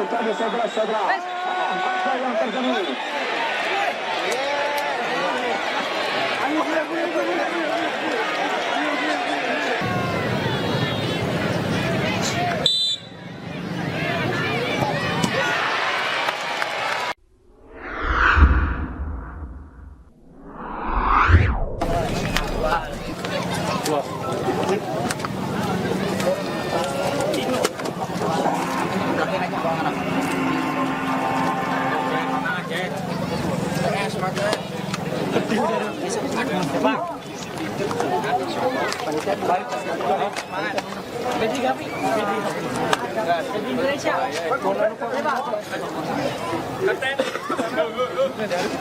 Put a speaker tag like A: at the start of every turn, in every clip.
A: terjadi saudara-saudara? Apa yang terjadi?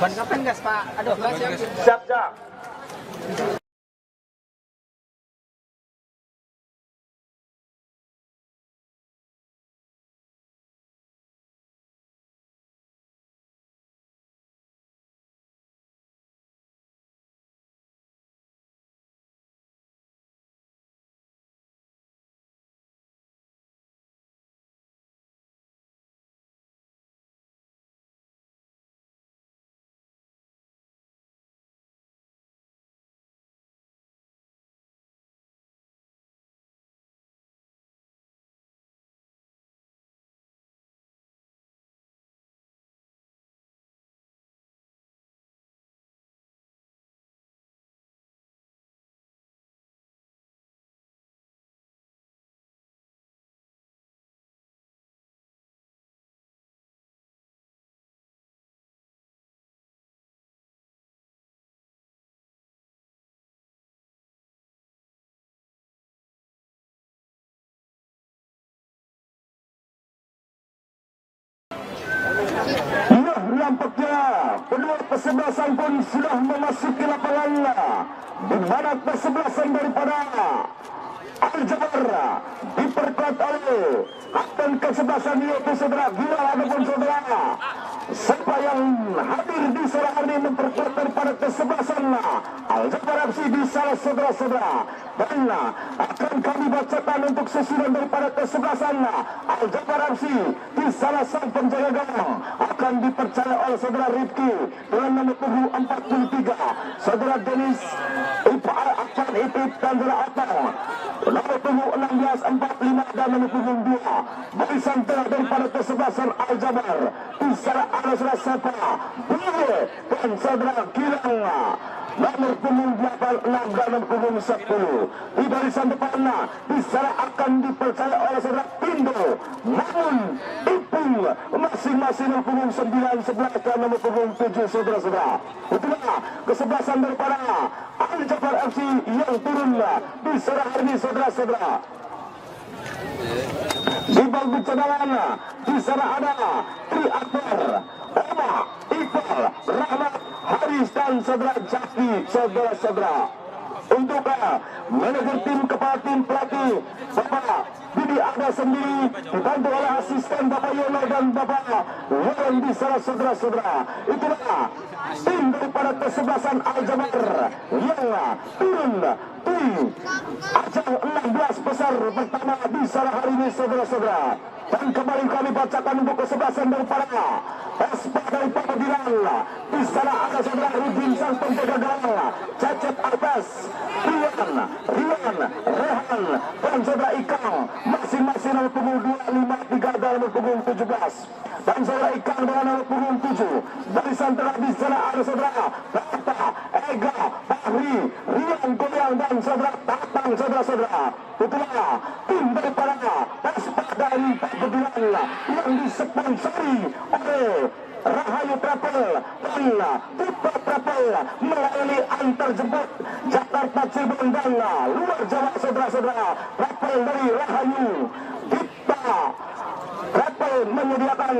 B: Ban kapan gas Pak? Aduh,
A: Siap, siap. Nampaknya kedua kesebelasan pun sudah memasuki lapangan, di mana kesebelasan daripada Al-Jabar diperkuat oleh kapten kesebelasan yaitu saudara Bilal ataupun saudara. Siapa yang hadir di sore hari ini memperkuat daripada kesebelasan Al-Jabar FC di salah saudara-saudara. Dan akan kami bacakan untuk susunan daripada kesebelasan Al-Jabar FC di salah sang penjaga gawang akan dipercaya oleh saudara Rifki dengan nomor punggung 43, saudara Denis Afan Ipip dan saudara Atang nomor punggung 16, 45 dan nomor punggung 2. Barisan tengah daripada kesebelasan Al-Jabar di salah ada saudara Sapa Bule dan saudara Gilang nomor punggung 8, 6 dan nomor punggung 10. Di barisan depan di sana akan dipercaya oleh saudara Pindo, namun Ipung masing-masing nomor punggung 9, 11 dan nomor punggung 7 saudara-saudara. Itulah kesebelasan daripada Al-Jabar FC yang turun di sore hari ini saudara-saudara. Di bangku cadangan di sana ada Tri Akbar, Oma, Iqbal, Rahmat, Haris dan saudara Jaki saudara-saudara. Untuk manajer tim, kepala tim, pelatih Bapak Budi ada sendiri dibantu oleh asisten Bapak Yono dan Bapak Warren di salah saudara-saudara. Itulah tim daripada kesebelasan Al-Jabar yang turun di ajang 16 besar pertama di salah hari ini saudara-saudara. Dan kembali kami bacakan untuk kesebelasan daripada Espa dari Papa Bilal. Di sana ada saudara Rudin sang penjaga gawang, Cecep Atas, Rian, Rehan dan saudara Ikang masing-masing nomor punggung 2, 5, 3 dan nomor punggung 17. Dan saudara Ikang dengan nomor punggung 7. Barisan tengah di sana ada saudara Bata, Ega, Fahri, Rian Goyang dan saudara Tatang saudara-saudara. Itulah tim daripada Espa dari Papa Bilal yang disponsori oleh Rahayu Travel dan Tipe Travel melayani antar jemput Jakarta, Cirebon dan luar Jawa saudara-saudara. Travel dari Rahayu Tipe Travel menyediakan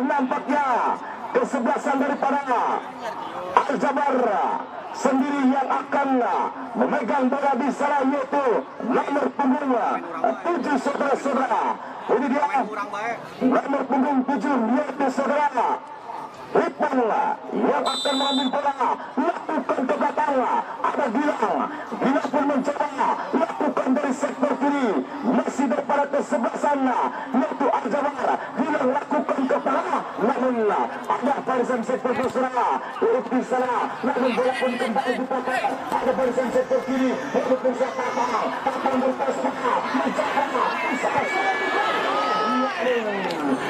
A: nampaknya kesebelasan daripada Al-Jabar sendiri yang akan memegang bola di sana yaitu nomor punggung 7 saudara-saudara. Ini dia nomor punggung 7 yaitu saudara Ripang yang akan mengambil bola, lakukan ke belakang, ada yaitu Al-Jabar bilang lakukan ke tengah, namun ada barisan sektor Busra di sana, namun bola pun kembali dipotong. Ada barisan sektor kiri yaitu Pusat Tatang berpasang menjaga bisa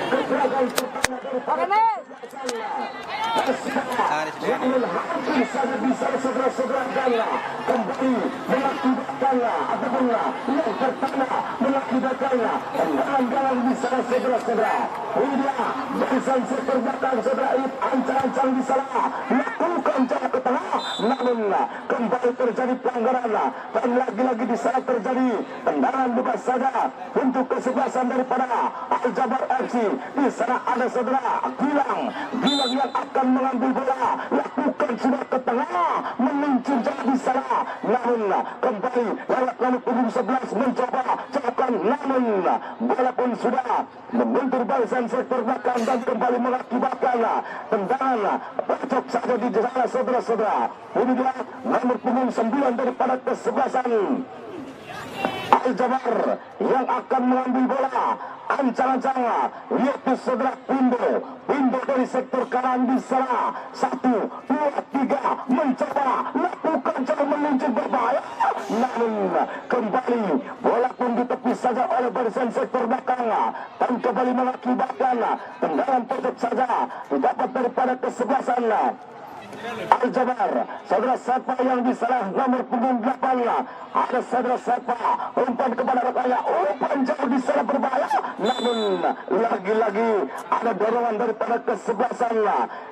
A: kegagalan pertama dari namun hampir saja bisa saudara-saudara gala kembali mengakibatkannya ataupun yang pertama mengakibatkannya tendangan bisa saudara-saudara. Ini dia barisan sektor belakang saudara Ip ancang-ancang di sana lakukan cara ke tengah, namun kembali terjadi pelanggaran dan lagi-lagi di sana terjadi tendangan bebas saja untuk kesebelasan daripada Al-Jabar FC. Di sana ada saudara Gilang yang akan mengambil bola, lakukan sudah ke tengah, meluncur jauh di sana, namun kembali lewat lalu punggung 11 mencoba cekan, namun bola pun sudah membentur barisan sektor belakang dan kembali mengakibatkan tendangan pojok saja di sana saudara-saudara. Ini dia nomor punggung 9 daripada kesebelasan Al-Jabar yang akan mengambil bola, ancang-ancang yaitu saudara Pindo dari sektor kanan di sana. 1, 2, 3 mencoba lakukan cara meluncur berbahaya, namun kembali bola pun ditepis saja oleh barisan sektor belakang dan kembali mengakibatkan tendangan pojok saja didapat daripada kesebelasan Al-Jabar. Saudara siapa yang di sana nomor punggung 8 ada saudara siapa umpan kepada rekannya, umpan jauh di sana berbahaya, namun lagi-lagi ada dorongan daripada kesebelasan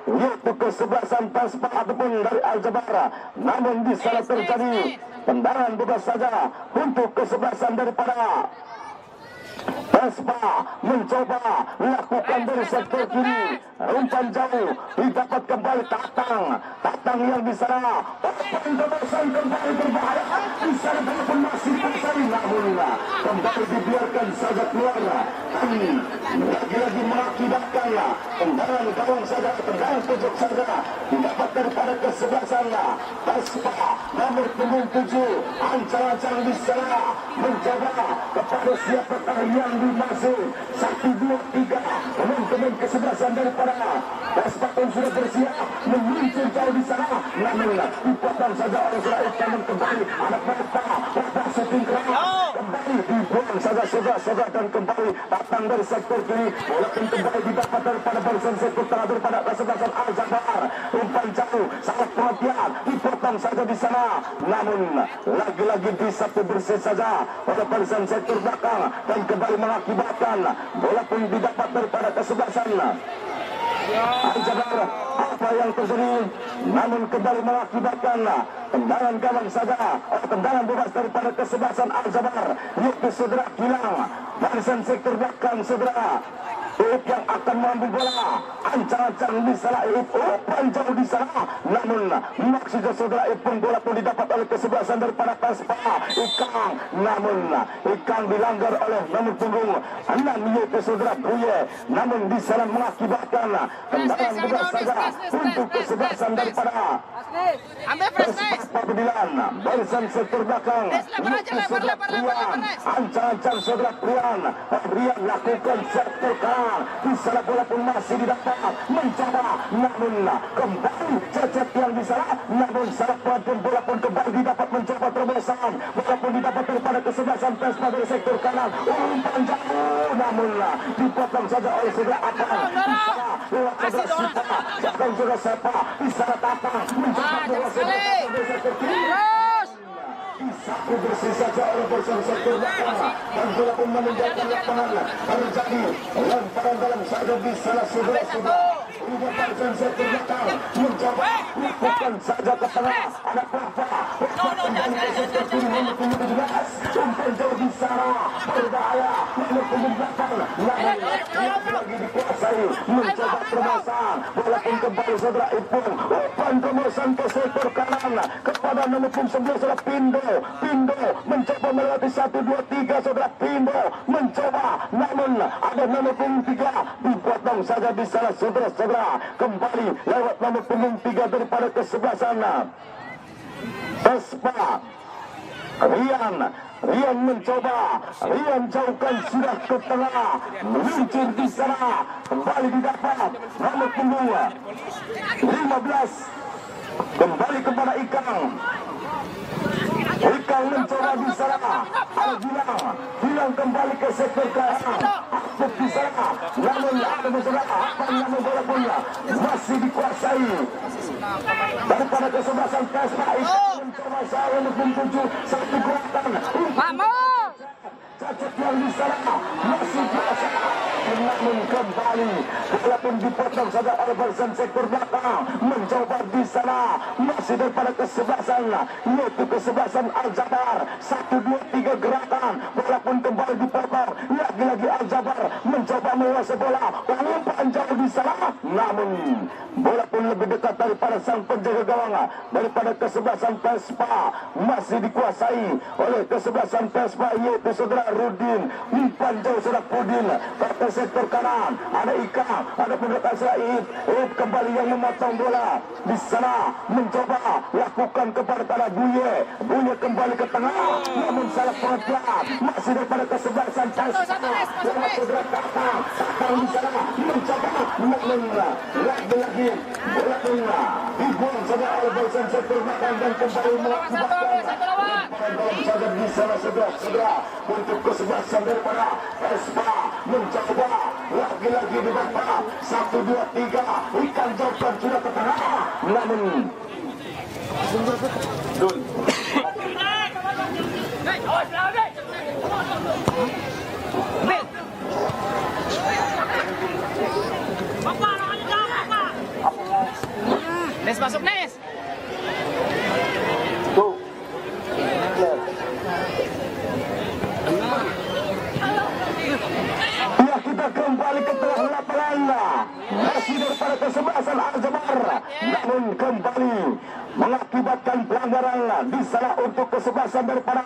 A: yaitu kesebelasan Taspa ataupun dari Al-Jabar, namun di sana terjadi tendangan bebas saja untuk kesebelasan daripada Taspa mencoba lakukan dari sektor kiri, umpan jauh didapat kembali Tatang yang di sana, umpan tebasan kembali berbahaya di sana pun masih terjadi, namun kembali dibiarkan saja keluar dan lagi-lagi mengakibatkan tendangan gawang saja, tendangan pojok saja didapat daripada kesebelasan Taspa nomor punggung 7 ancang-ancang di sana mencoba kepada siapakah yang dimaksud. 1, 2, 3 teman-teman kesebelasan daripada Taspa pun sudah bersiap meluncur jauh di sana, namun dipotong saja oleh Israel. Namun kembali ada pada shooting keras, kembali dibuang saja saudara dan kembali datang dari sektor kiri, bola pun kembali didapat daripada barisan sektor tengah daripada kesebelasan Al-Jabar. Umpan jauh sangat perhatian, dipotong saja di sana, namun lagi-lagi disatu bersih saja oleh barisan sektor belakang dan kembali mengakibatkan bola pun didapat daripada kesebelasan Al-Jabar. Apa yang terjadi, namun kembali mengakibatkan tendangan gawang saja, tendangan bebas daripada kesebelasan Al-Jabar yaitu saudara Gilang barisan sektor belakang saudara Ip yang akan mengambil bola, ancang-ancang di sana Ip, umpan jauh di sana, namun maksudnya saudara Ip pun bola pun didapat oleh kesebelasan daripada Taspa Ikang, namun Ikang dilanggar oleh nomor punggung 6 yaitu saudara Buye, namun di sana mengakibatkan tendangan bebas saja untuk kesebelasan daripada Taspa Bedilan barisan sektor belakang yaitu saudara Prian, ancang-ancang saudara Prian lakukan sektor kanan. Di sana bola pun masih didapat mencoba, namun kembali cecep yang di sana, namun salah pun bola pun kembali didapat mencoba terobosan, bola pun didapat daripada kesebelasan Taspa dari sektor kanan, umpan jauh, namun dipotong saja oleh saudara Atang. Di sana lewat saudara Sipa, dan saudara Sepa, di sana Tatang mencoba bola dari sektor kiri. Sapu bersih saja oleh barisan sektor belakang dan bola pun meninggalkan lapangan. Terjadi lemparan dalam saja di salah saudara-saudara. Ini barisan sektor belakang mencoba lakukan saja ke tengah. Ada Papa kembali ke sektor kiri nomor 17. Umpan jauh di sana berbahaya nomor 8. Lagi dikuasai mencoba terobosan. Bola pun kembali saudara Ipung. Umpan terobosan ke sektor kanan kepada nomor 11 saudara Pindo mencoba melewati 1, 2, 3 saudara Pindo mencoba, namun ada nomor punggung 3 dipotong saja di sana saudara-saudara, kembali lewat nomor punggung 3 daripada kesebelasan Taspa Rian mencoba, Rian jauhkan sudah ke tengah, meluncur di sana, kembali didapat nomor punggung 15, kembali kepada Ikang. Ikang mencoba di sana, ada Gilang kembali ke sektor kanan, aktif di sana, namun ada beberapa namun bola bola masih dikuasai daripada kesebelasan Pespa. Ikang mencoba saya untuk menuju satu gerakan. Cacat yang di sana masih biasa, namun kembali walaupun dipotong saja oleh barisan sektor belakang, mencoba di sana masih daripada kesebelasan yaitu kesebelasan Al-Jabar. 1, 2, 3 gerakan walaupun kembali dipotong, lagi-lagi Al-Jabar mencoba menguasai bola, umpan jauh di sana, namun bola pun lebih dekat daripada sang penjaga gawang daripada kesebelasan Pespa, masih dikuasai oleh kesebelasan Pespa yaitu saudara Rudin. Umpan jauh saudara Pudin ke sektor kanan, ada Ikang, ada pendekat Said. Kembali yang memotong bola di sana, mencoba lakukan kepada tanah Buye kembali ke tengah, namun salah pengertian masih daripada kesebelasan Pespa. Lewat saudara Kakang di sana mencoba, namun lagi-lagi bola dibuang saudara oleh barisan sektor belakang dan kembali mengakibatkan dalam saja di sana saudara untuk kesebelasan daripada Pespa. Mencoba lagi-lagi didapat 1, 2, 3, Ikan jauhkan sudah ke tengah, namun
B: Nes masuk Nes.
A: tuh ya, kita kembali ke tengah lapangan, masih daripada kesebelasan Al-Jabar, namun kembali mengakibatkan pelanggaran di sana untuk kesebelasan daripada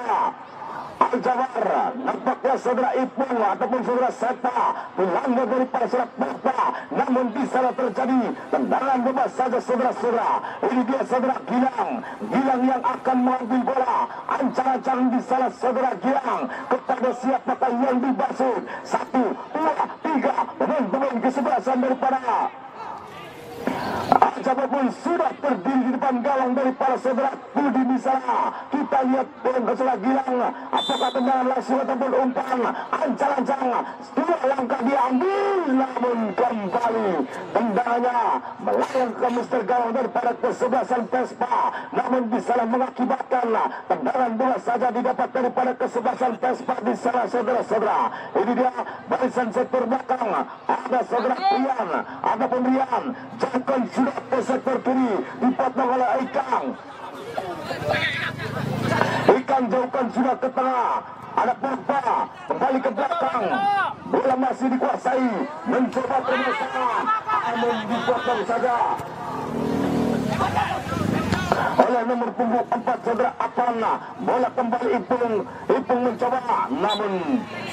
A: Al-Jabar. Nampaknya saudara Ipung ataupun saudara Seta pelanggar daripada saudara Papa, namun di sana terjadi tendangan bebas saja saudara-saudara. Ini dia saudara Gilang yang akan mengambil bola, ancang-ancang di sana saudara Gilang kepada siapakah yang dibasuh. 1, 2, 3 pemain-pemain kesebelasan daripada Al-Jabar pun sudah berdiri di depan gawang daripada saudara Budi di sana. Kita lihat dengan saudara Gilang, apakah tendangan langsung ataupun umpan ancang-ancang. 2 langkah diambil, namun kembali tendangannya melayang ke muster gawang daripada kesebelasan Pespa, namun di sana mengakibatkan tendangan bola saja didapat daripada kesebelasan Pespa di sana saudara-saudara. Ini dia barisan sektor belakang, ada saudara Rian, adapun Rian jauhkan sudah ke sektor kiri, dipotong oleh Ikang jauhkan sudah ke tengah, ada Purba kembali ke belakang, bola masih dikuasai, mencoba permasalahan, namun dipotong saja oleh nomor punggung 4 saudara Apana. Bola kembali Ipung mencoba, namun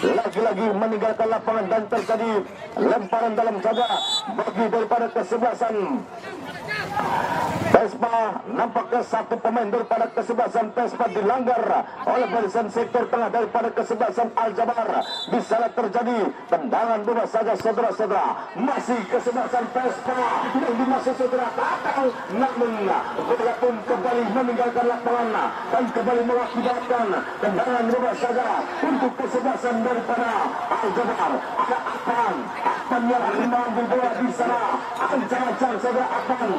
A: lagi-lagi meninggalkan lapangan dan terjadi lemparan dalam saja bagi daripada kesebelasan Pespa. Nampaknya 1 pemain daripada kesebelasan Pespa dilanggar oleh barisan sektor tengah daripada kesebelasan Al-Jabar. Di sana terjadi tendangan bebas saja saudara-saudara, masih kesebelasan Pespa yang dimaksud saudara Kakang, namun bola pun kembali meninggalkan lapangan dan kembali mengakibatkan tendangan bebas saja untuk kesebelasan daripada Al-Jabar. Ada Apan yang mengambil bola di sana, ancang-ancang saudara Apan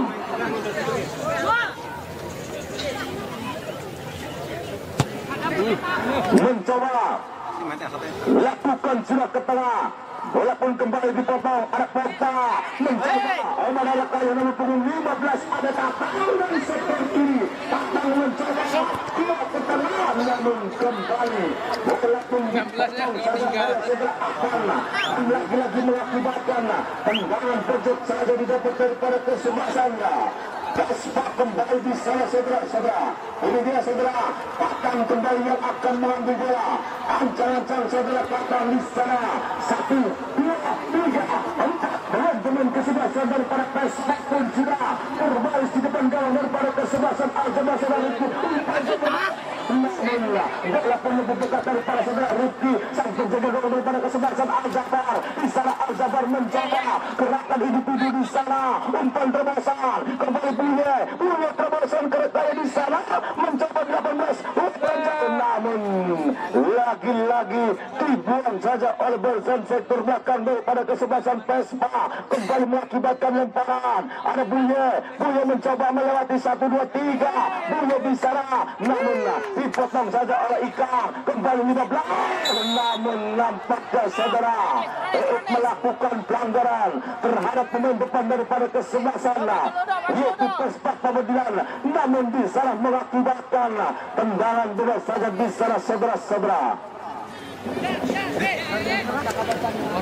A: mencoba lakukan sudah ke tengah, bola pun kembali dipotong, ada Porta mencoba Omar Alakaya nomor punggung 15, ada Tatang dari sektor kiri, Tatang mencoba dia ke tengah, namun kembali bola pun dipotong saja oleh saudara Apana, dan lagi-lagi mengakibatkan tendangan pojok saja didapat daripada kesebelasannya Pespa. Kembali di sana saudara-saudara, ini dia saudara Tatang kembali yang akan mengambil bola, ancang-ancang saudara Tatang di sana. 1, 2, 3, 4 teman-teman kesebelasan daripada Pespa pun sudah berbaris di depan gawang daripada kesebelasan Al-Jabar saudara. namun bola pun dibuka daripada saudara Rifki, sang penjaga gawang daripada kesebelasan Al-Jabbar. Di sana Al-Jabbar mencoba gerakan individu di sana, umpan terobosan kembali punya terobosan keretanya di sana, mencoba 18 umpan jatuh, namun lagi-lagi dibuang saja oleh Berzon sektor belakang daripada kesebelasan Vespa, kembali mengakibatkan lemparan. Ada Buye mencoba melewati 1, 2, 3, Buye di sana, namun dipotong saja oleh Ikang, kembali 15, namun nampaknya saudara melakukan pelanggaran terhadap pemain depan daripada kesebelasan yaitu Vespa Pamedian, namun di sana mengakibatkan tendangan bola saja di sana saudara-saudara.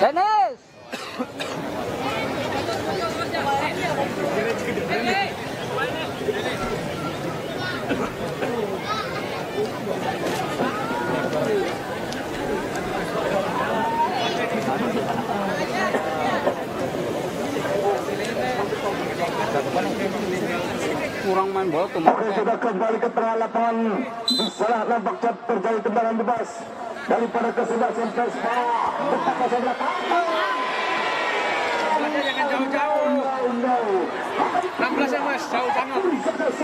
B: Dennis. Kurang main bola tuh.
A: Sudah kembali ke tengah lapangan, di sana nampak terjadi tendangan bebas daripada kesebelasan Vespa. Betapa saudara,
C: jangan jauh-jauh. 16 ya mas, jauh jangan. 16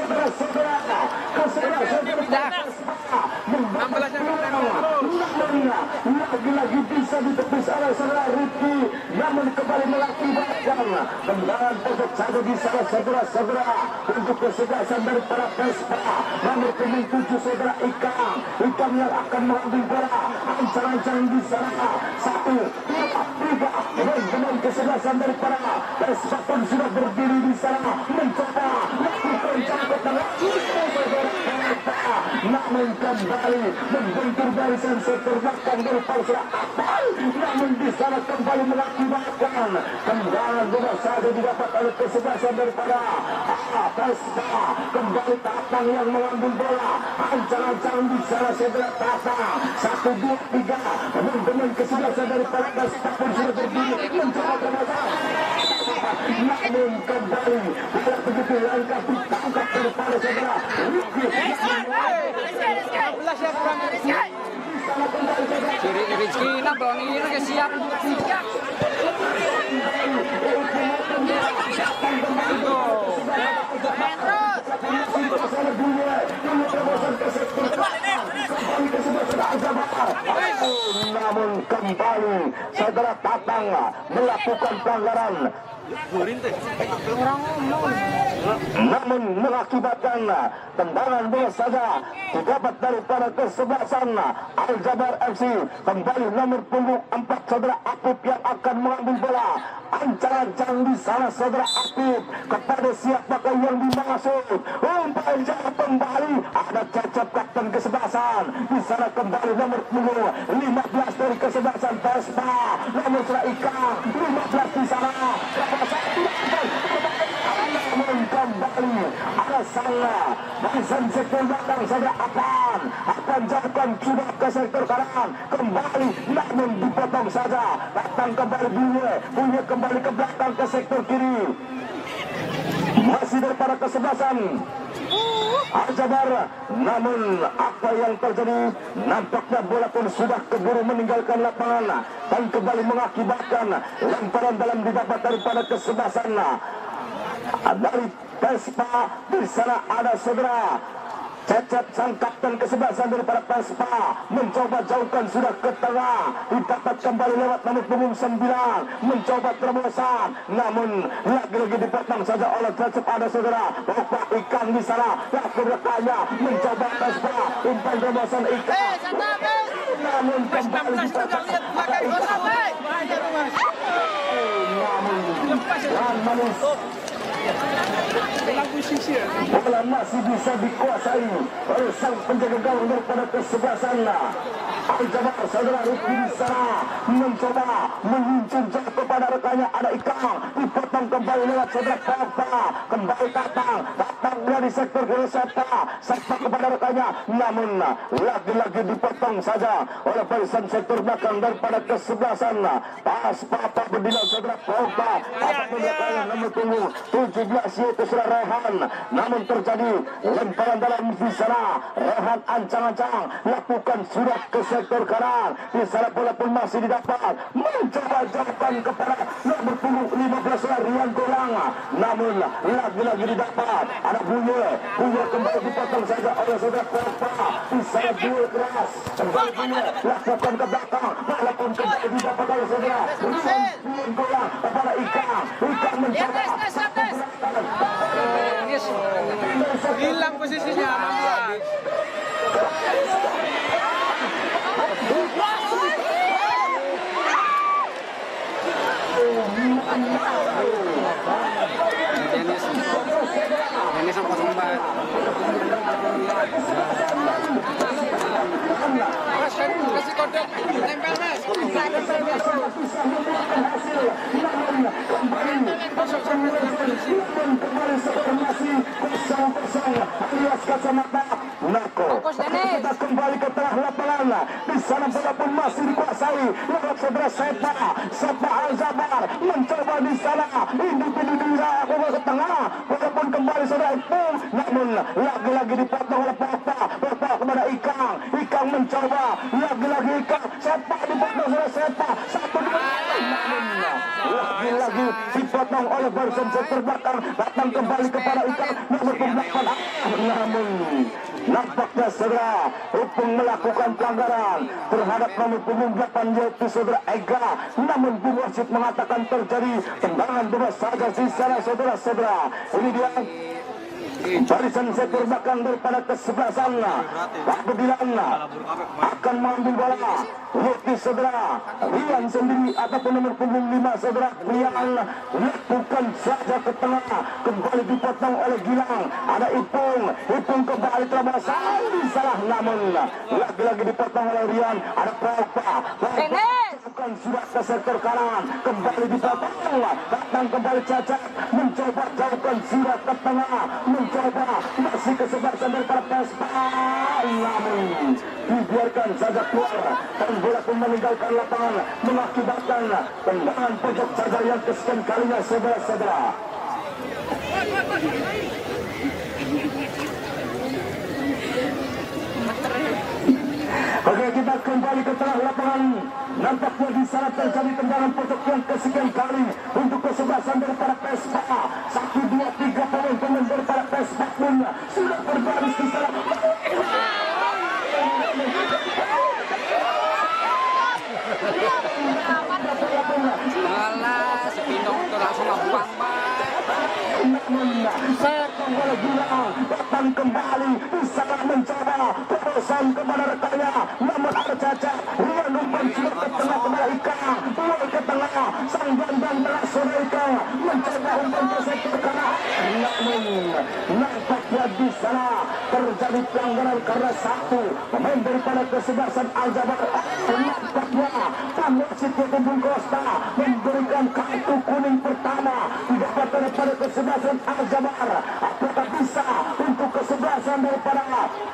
C: ya.
A: Lagi-lagi bisa ditepis oleh saudara Rifki, namun kembali mengakibatkan tendangan pojok satu di sana saudara-saudara untuk kesebelasan daripada Vespa. Nomor pemain 7 saudara Ikang yang akan mengambil bola, ancang-ancang di sana 1, 2, 3, pemain kesebelasan daripada Vespa pun sudah berdiri di sana mencoba melakukan jangkauan tangan, namun kembali membentur barisan sektor belakang dari Pausra Kapal, namun di sana kembali mengakibatkan tendangan bola saja didapat oleh kesebelasan daripada Vespa. Kembali Tatang yang mengambil bola, ancang-ancang di sana saudara Tatang 1, 2, 3, teman-teman kesebelasan daripada Vespa pun sudah berdiri mencoba termasuk, namun kembali tidak begitu langkah ditangkap daripada saudara Rifki.
B: Rizky nabon ini udah siap.
A: Namun kembali saudara Tatang melakukan pelanggaran, namun mengakibatkan tendangan bola saja didapat daripada kesebelasan Al-Jabbar FC. Kembali nomor punggung 4 saudara Apip yang akan mengambil bola, ancang-ancang di sana saudara Apip kepada siapakah yang dimaksud, umpan jauh kembali, ada Cecep kapten kesebelasan di sana, kembali nomor punggung 15 dari kesebelasan Vespa, nomor saudara Ikang 15 di sana, namun kembali ada sana barisan sektor belakang saudara akan jatuhkan sudah ke sektor kanan, kembali namun dipotong saja, datang kembali Buye kembali ke belakang ke sektor kiri, masih daripada kesebelasan Al-Jabbar, namun apa yang terjadi, nampaknya bola pun sudah keburu meninggalkan lapangan dan kembali mengakibatkan lemparan dalam didapat daripada kesebelasan dari Vespa. Di sana ada saudara Cecep sang kapten kesebelasan daripada Vespa mencoba jauhkan sudah ke tengah, didapat kembali lewat nomor punggung 9, mencoba terobosan, namun lagi-lagi dipotong saja oleh Cecep. Ada saudara Bapak Ikang di sana, laku rekannya mencoba Vespa, umpan terobosan Ikang, namun kembali dipotong namun bola masih bisa dikuasai oleh sang penjaga gawang daripada kesebelasan Al-Jabbar. Saudara Rifki di sana mencoba mengincar jauh kepada rekannya, ada Ikang, dipotong kembali lewat saudara Papa, kembali Tatang dari sektor kiri Sepa kepada rekannya, namun lagi-lagi dipotong saja oleh barisan sektor belakang daripada kesebelasan pas Papa berdina saudara Pogba ataupun rekannya nomor punggung 17 yaitu saudara Rehan, namun terjadi lemparan dalam di sana. Rehan ancang-ancang lakukan surat ke sektor kanan, di sana bola pun masih didapat, mencoba jauhkan kepada nomor punggung 15 Rian Golang, namun lagi-lagi didapat. Ada Buye kembali dipotong saja oleh saudara Pogba, di sana duel keras kembali Buye lakukan ke belakang, walaupun kembali didapat oleh saudara Rian Golang kepada Ikang mencoba
C: Hilang posisinya 16.
B: Dennis sama 04.
C: Mas, kasih kode tempel Mas.
A: Kita kembali ke tengah lapangan, di sana bola pun masih dikuasai lewat saudara Sepa Al-Zabar mencoba di sana individu ke tengah, bola pun kembali saudara Ipung, namun lagi-lagi dipotong oleh Papa kepada Ikang mencoba lagi-lagi Sepa dipotong oleh Sepa 1-2, namun lagi-lagi dipotong oleh barisan sektor belakang, datang kembali kepada Ikang nomor 8, namun nampaknya saudara Ipung melakukan pelanggaran terhadap nomor punggung 8 yaitu saudara Ega, namun Bung Wasit mengatakan terjadi tendangan bebas saja di sana saudara-saudara. Ini dia barisan sektor belakang daripada kesebelasan Abdilan akan mengambil bola yaitu saudara Rian sendiri ataupun nomor punggung 5 saudara Rian lakukan saja ke tengah, kembali dipotong oleh Gilang. Ada Ipung kembali telah di salah, namun lagi-lagi dipotong oleh Rian. Ada Pogba lakukan sudah ke sektor kanan, kembali dipotong, datang kembali Cacat mencoba jauhkan sudah ke tengah, mencoba masih kesebelasan daripada Pespa, namun dibiarkan saja keluar dan bola pun meninggalkan lapangan, mengakibatkan tendangan pojok saja yang kesekian kalinya saudara-saudara. Oke, kita kembali ke tengah lapangan. Nampaknya di sana terjadi tendangan pojok yang kesekian kali untuk kesebelasan daripada Pespa. 1, 2, 3 pemain daripada Pespa pun sudah berbaris di sana.
B: Alah, si Pindong itu langsung ngebuang,
A: Sepak bola Gilang datang kembali, bisa mencoba terusan kepada rekannya, namun ada Cacat. Rian umpan sudah ke tengah kepada Ikang, bola ke tengah, sang gelandang telah saudara Ikang mencoba umpan ke sektor kanan, namun nampaknya di sana terjadi pelanggaran karena satu pemain daripada kesebelasan Al-Jabar. Nampaknya wasit Bung Costa memberikan kartu kuning pertama didapat daripada kesebelasan Al-Jabar. Apakah bisa untuk kesebelasan daripada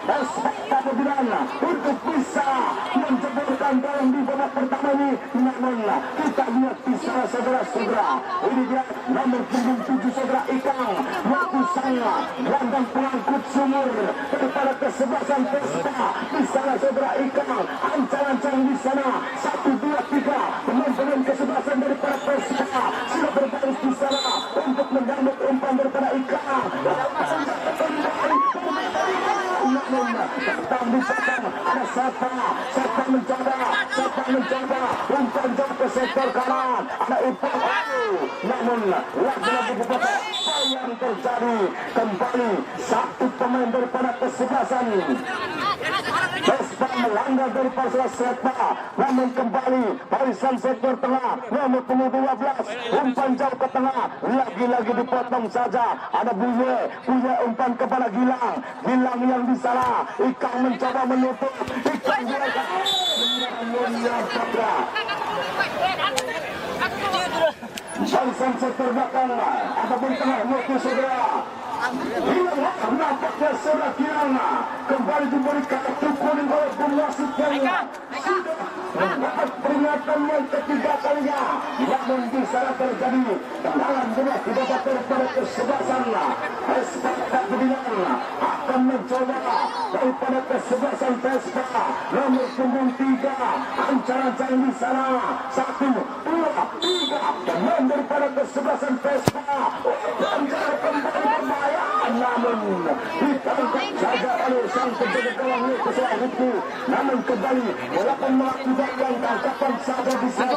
A: Pespa Bedilan untuk bisa menjebolkan gawang di babak pertama ini? Namun kita lihat di sana saudara-saudara, ini dia nomor punggung 7 saudara Ikang waktu sana gelandang pengangkut sumur daripada kesebelasan Pespa. Di sana saudara Ikang ancang-ancang di sana 1, 2, 3 pemain-pemain kesebelasan daripada Pespa sudah berbaris di sana untuk menyambut umpan daripada Ikang. Namun datang di belakang ada Sepa mencoba umpan jauh ke sektor kanan, ada Ipung, namun lagi-lagi beberapa apa yang terjadi, kembali satu pemain daripada kesebelasan Pespa melanggar daripada Sepa, namun kembali barisan sektor tengah nomor punggung 12 umpan jauh ke tengah, lagi-lagi dipotong saja. Ada Buye umpan kepada Gilang yang di sana. Ikang mencoba menutup, Ikang direkan barisan sektor belakang ataupun tengah waktu segera Nampaknya sudah Kirana kembali diberikan kartu kuning oleh pengwasit yang sudah mendapat peringatan yang ketiga kalinya. Namun di sana terjadi tendangan bola didapat daripada kesebelasan Vespa Bedinan akan mencoba daripada kesebelasan Vespa nomor punggung 3 ancang-ancang di sana 1, 2, 3 dan daripada kesebelasan Vespa ancang kembali berbahaya namun ditangkap saja oleh sang penjaga gawang Kesalahan itu namun kembali walaupun mengakibatkan tangkapan saja di sana.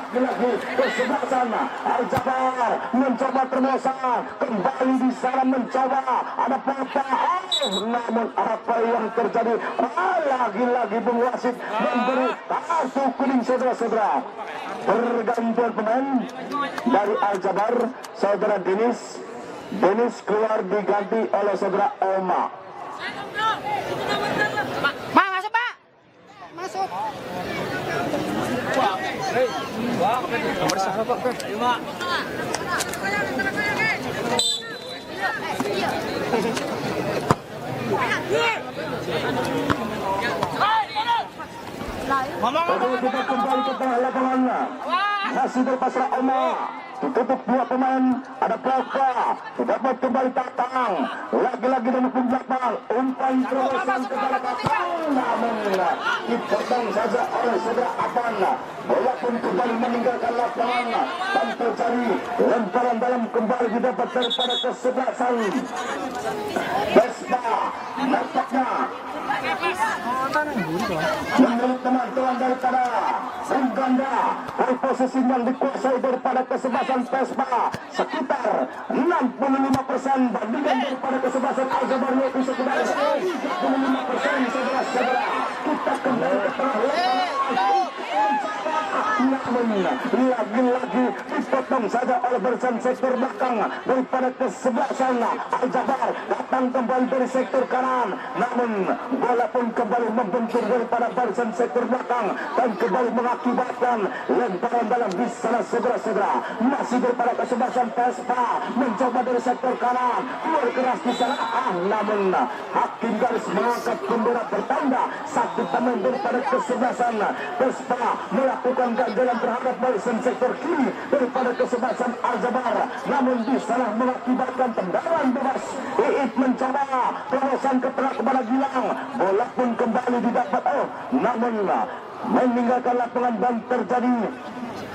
A: Lagi kesebelasan Al-Jabar mencoba termosan kembali di sana mencoba ada apa namun apa yang terjadi lagi-lagi pengwasit memberi kartu kuning saudara-saudara. Pergantian pemain dari Al-Jabar saudara Denis keluar diganti oleh saudara Oma.
B: Pak, masuk Pak. Masuk.
A: Kita kembali ke tengah lapangan. Masih berpasrah Oma. Ditutup dua pemain, ada Pogba, dapat kembali Tatang, lagi-lagi dari belakang, umpan terobosan kepada Tatang, namun dipotong saja oleh saudara Abana, bola pun kembali meninggalkan lapangan, dan terjadi lemparan dalam kembali didapat daripada kesebelasan Vespa, nampaknya menurut teman-teman daripada Uganda, posisi yang dikuasai daripada kesebelasan Vespa sekitar 65% bandingkan daripada kesebelasan Al-Jabar yaitu sekitar 35%. Saudara-saudara, kita kembali ke tengah lapangan. Namun lagi-lagi dipotong saja oleh barisan sektor belakang daripada kesebelasan Al-Jabar, datang kembali dari sektor kanan namun bola pun kembali membentur daripada barisan sektor belakang dan kembali mengakibatkan lemparan dalam di sana. Saudara-saudara, masih daripada kesebelasan Vespa mencoba dari sektor kanan keluar keras di sana namun hakim garis mengangkat bendera bertanda satu pemain daripada kesebelasan Vespa melakukan ganjalan terhadap barisan sektor kiri daripada kesebelasan Al-Jabar namun di sana mengakibatkan tendangan bebas. Iit mencoba terobosan ke tengah kepada Gilang, bola pun kembali didapat namun meninggalkan lapangan dan terjadi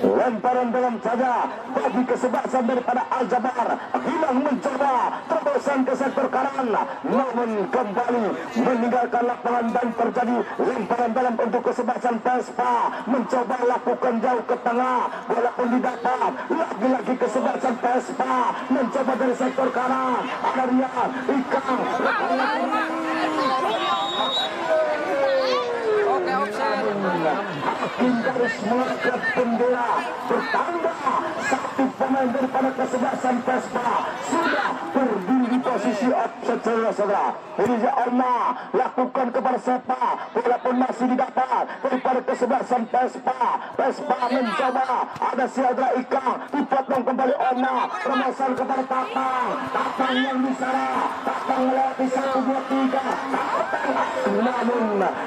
A: lemparan dalam saja bagi kesebelasan daripada Al-Jabar. Gilang mencoba terobosan ke sektor kanan namun kembali meninggalkan lapangan dan terjadi lemparan dalam untuk kesebelasan Vespa mencoba lakukan jauh ke tengah, bola pun didapat lagi-lagi kesebelasan Vespa mencoba dari sektor kanan ada Rian Ikang hakim garis mengangkat bendera bertanda satu pemain daripada kesebelasan Vespa sudah berdiri di posisi offside. Saudara-saudara, ini Oma lakukan kepada Sepa, bola pun masih didapat daripada kesebelasan Vespa mencoba ada Siadra Ikang dipotong kembali Oma promosan kepada Tatang yang di sana Tatang melewati 1, 2, 3 namun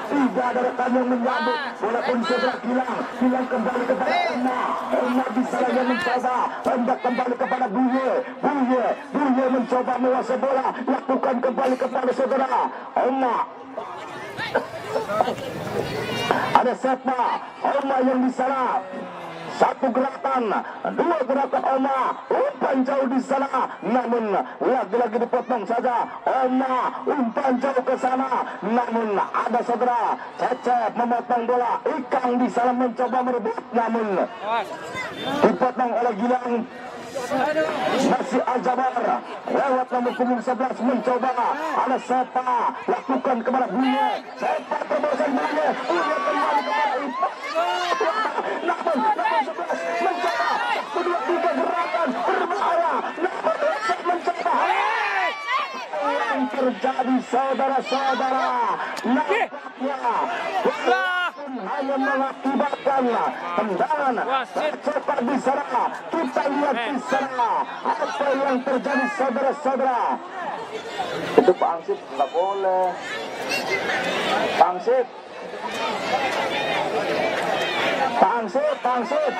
A: tidak ada rekan yang menyambut bola pun saudara Gilang kembali kepada Oma di sana yang mencoba hendak kembali kepada Buye mencoba menguasai bola lakukan kembali kepada saudara Oma ada Sepa Oma yang di sana satu gerakan, dua gerakan Oma umpan jauh di sana namun lagi-lagi dipotong saja Oma umpan jauh ke sana namun ada saudara Cecep memotong bola Ikang di sana mencoba merebut namun dipotong oleh Gilang. Masih Al-Jabar lewat nomor punggung 11 mencoba ada Sepa lakukan kepada Buye Sepa terobosan Buye kembali kepada Ipa namun 11 mencoba kedua tiga gerakan berbahaya namun mencoba yang terjadi saudara-saudara nampaknya pun hanya mengakibatkan tendangan cepat di sana. Kita lihat di sana apa yang terjadi, saudara-saudara. Itu Pak Angsip nggak boleh. Pak Angsip. Pak Angsip, Pak Angsip.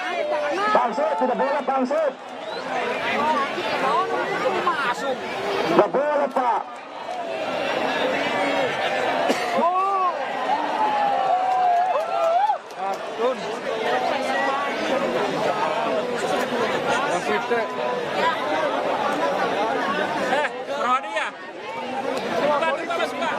A: Pak Angsip, tidak boleh Pak Angsip. Nggak boleh Pak.
C: Rohadi ya? Bukan kita Mas Pak.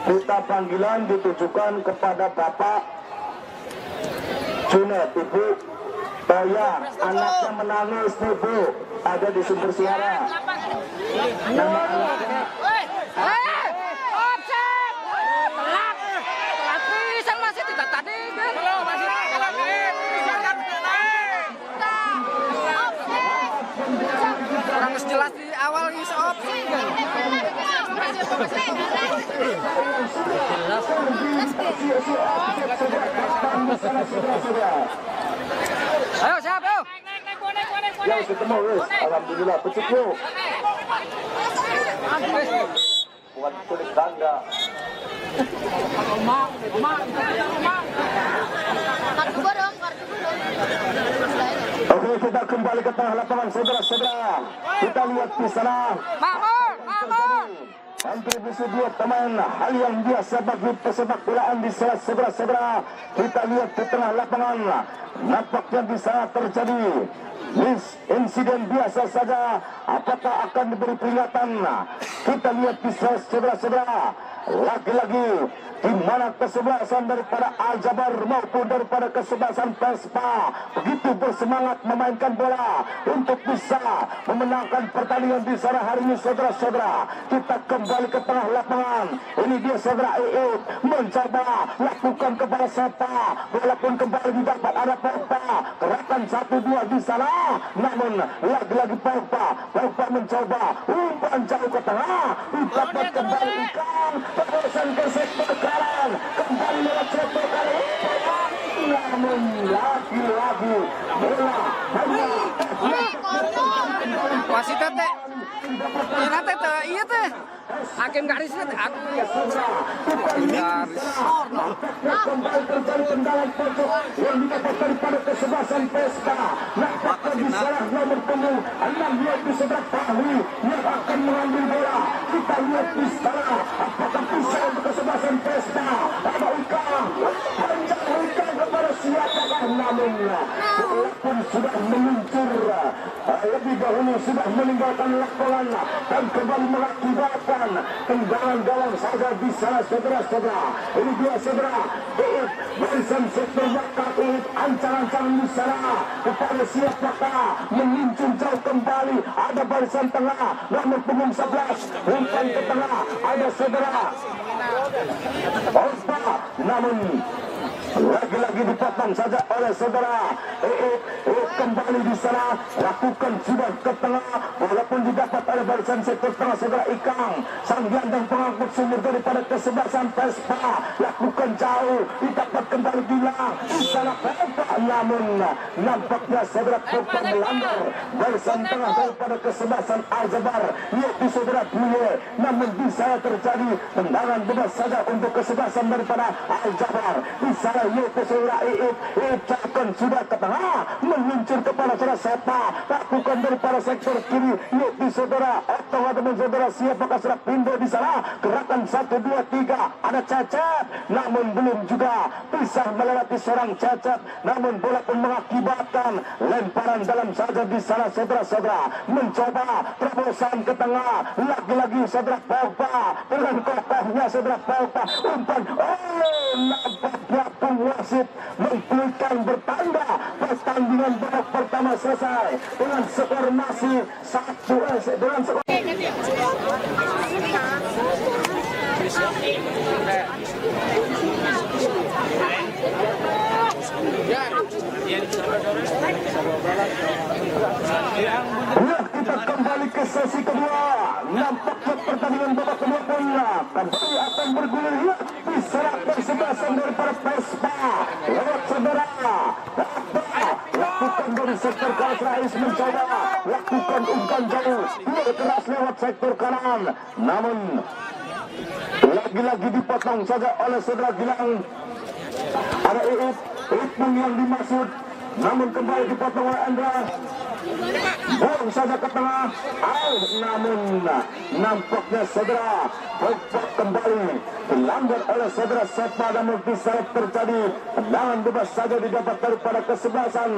A: Kita panggilan ditujukan kepada Bapak Junet, Ibu Toya, anaknya menangis Ibu, ada di sumber suara. Nama anaknya
B: orang jelas di awal is opsi kan. Ayo siap ayo.
A: yang ketemu wis, alhamdulillah pecukup. Bukan kulit ganda. Oke, kita kembali ke tengah lapangan, saudara-saudara. Kita lihat di sana.
B: Makmur.
A: Kontribusi dua teman, hal yang biasa bagi pesepak bolaan di sana, saudara-saudara. Kita lihat di tengah lapangan, nampaknya di sana terjadi insiden biasa saja. Apakah akan diberi peringatan? Kita lihat di sana, saudara-saudara. Lagi-lagi di mana kesebelasan daripada Al-Jabar maupun daripada kesebelasan Vespa begitu bersemangat memainkan bola untuk bisa memenangkan pertandingan di sana hari ini, saudara-saudara. Kita kembali ke tengah lapangan. Ini dia saudara Iip mencoba lakukan kepada Sepa, walaupun kembali didapat ada Pogba, gerakan 1-2 di sana, namun lagi-lagi Pogba mencoba umpan jauh ke tengah, dapat kembali ikan terusan ke sektor kanan, kembali lewat sektor kanan, namun lagi-lagi bola hanya
B: Wasit teh. Ira teh iya teh. Hakim garis teh aku. Garis.
A: kembali terjadi tendangan pojok yang didapat daripada kesebelasan Vespa. Nampaknya di salah nomor punggung 6 di sebelah Fahri yang akan mengambil bola. Kita lihat di sana apakah bisa untuk kesebelasan Vespa. Ada Ikang panjang Ikang kepada siapakah, namun bola pun sudah meluncur lebih dahulu, sudah meninggalkan lapangan dan kembali mengakibatkan tendangan dalam saja di sana, saudara-saudara. Ini dia saudara Iip barisan sektor wakaf Iip ancang-ancang di sana kepada siapakah mengincun jauh kembali. Ada barisan tengah nomor punggung 11 umpan ke tengah, ada saudara Pogba, namun lagi-lagi dipotong saja oleh saudara Iip kembali di sana, lakukan sudah ke tengah, walaupun didapat oleh barisan sektor tengah saudara Ikang, sang gelandang pengangkut sumber daripada kesebelasan Vespa, lakukan jauh, didapat kembali bilang di sana Pogba, namun nampaknya saudara Pogba melanggar barisan tengah daripada kesebelasan Al-Jabar, yaitu saudara Buye, namun di sana terjadi tendangan bebas saja untuk kesebelasan daripada Al-Jabar. Di sana yaitu saudara Iip cakon sudah ke tengah, meluncur kepada saudara Sepa, lakukan daripada sektor kiri yaitu saudara Otto ataupun saudara siapakah saudara Pindo di sana, gerakan 1, 2, 3, ada Cecep, namun belum juga bisa melewati seorang Cecep, namun bola pun mengakibatkan lemparan dalam saja di sana, saudara-saudara. Mencoba terobosan ke tengah, lagi-lagi saudara Pogba dengan kokohnya saudara Pogba, umpan, nampaknya wasit mengkulikan bertanda pertandingan babak pertama selesai dengan skor masih 1 dengan skor. Kita kembali ke sesi kedua. nampaknya pertandingan babak kedua pun kembali akan bergulir diserahkan sebelasan daripada Vespa lewat saudara lakukan dari sektor kanan. Rais mencoba lakukan umpan jauh tidak keras lewat sektor kanan, namun lagi-lagi dipotong saja oleh saudara Gilang. Ada Ipung yang dimaksud, namun kembali dipotong oleh Andra. Buang saja ke tengah, namun nampaknya saudara kembali dilanggar oleh saudara Sepa, namun bisa terjadi tendangan bebas saja didapat daripada kesebelasan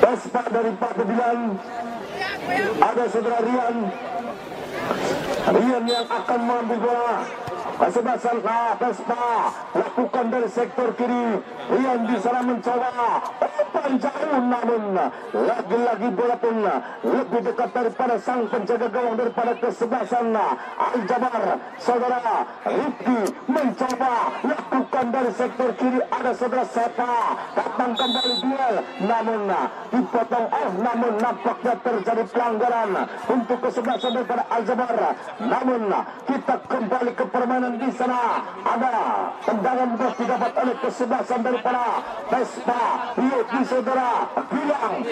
A: Vespa dari Pak Bilan. Ada saudara Rian yang akan mengambil bola. Kesebelasan Vespa lakukan dari sektor kiri. Rian di sana mencoba umpan jauh, namun lagi-lagi bola pun lebih dekat daripada sang penjaga gawang daripada kesebelasan Al-Jabar. Saudara Rifki mencoba lakukan dari sektor kiri. Ada saudara Sepa datang kembali duel, namun dipotong namun nampaknya terjadi pelanggaran untuk kesebelasan daripada Al-Jabar. Namun kita kembali ke permainan. Di sana ada tendangan bebas didapat oleh kesebelasan daripada Vespa. Lihat di saudara Gilang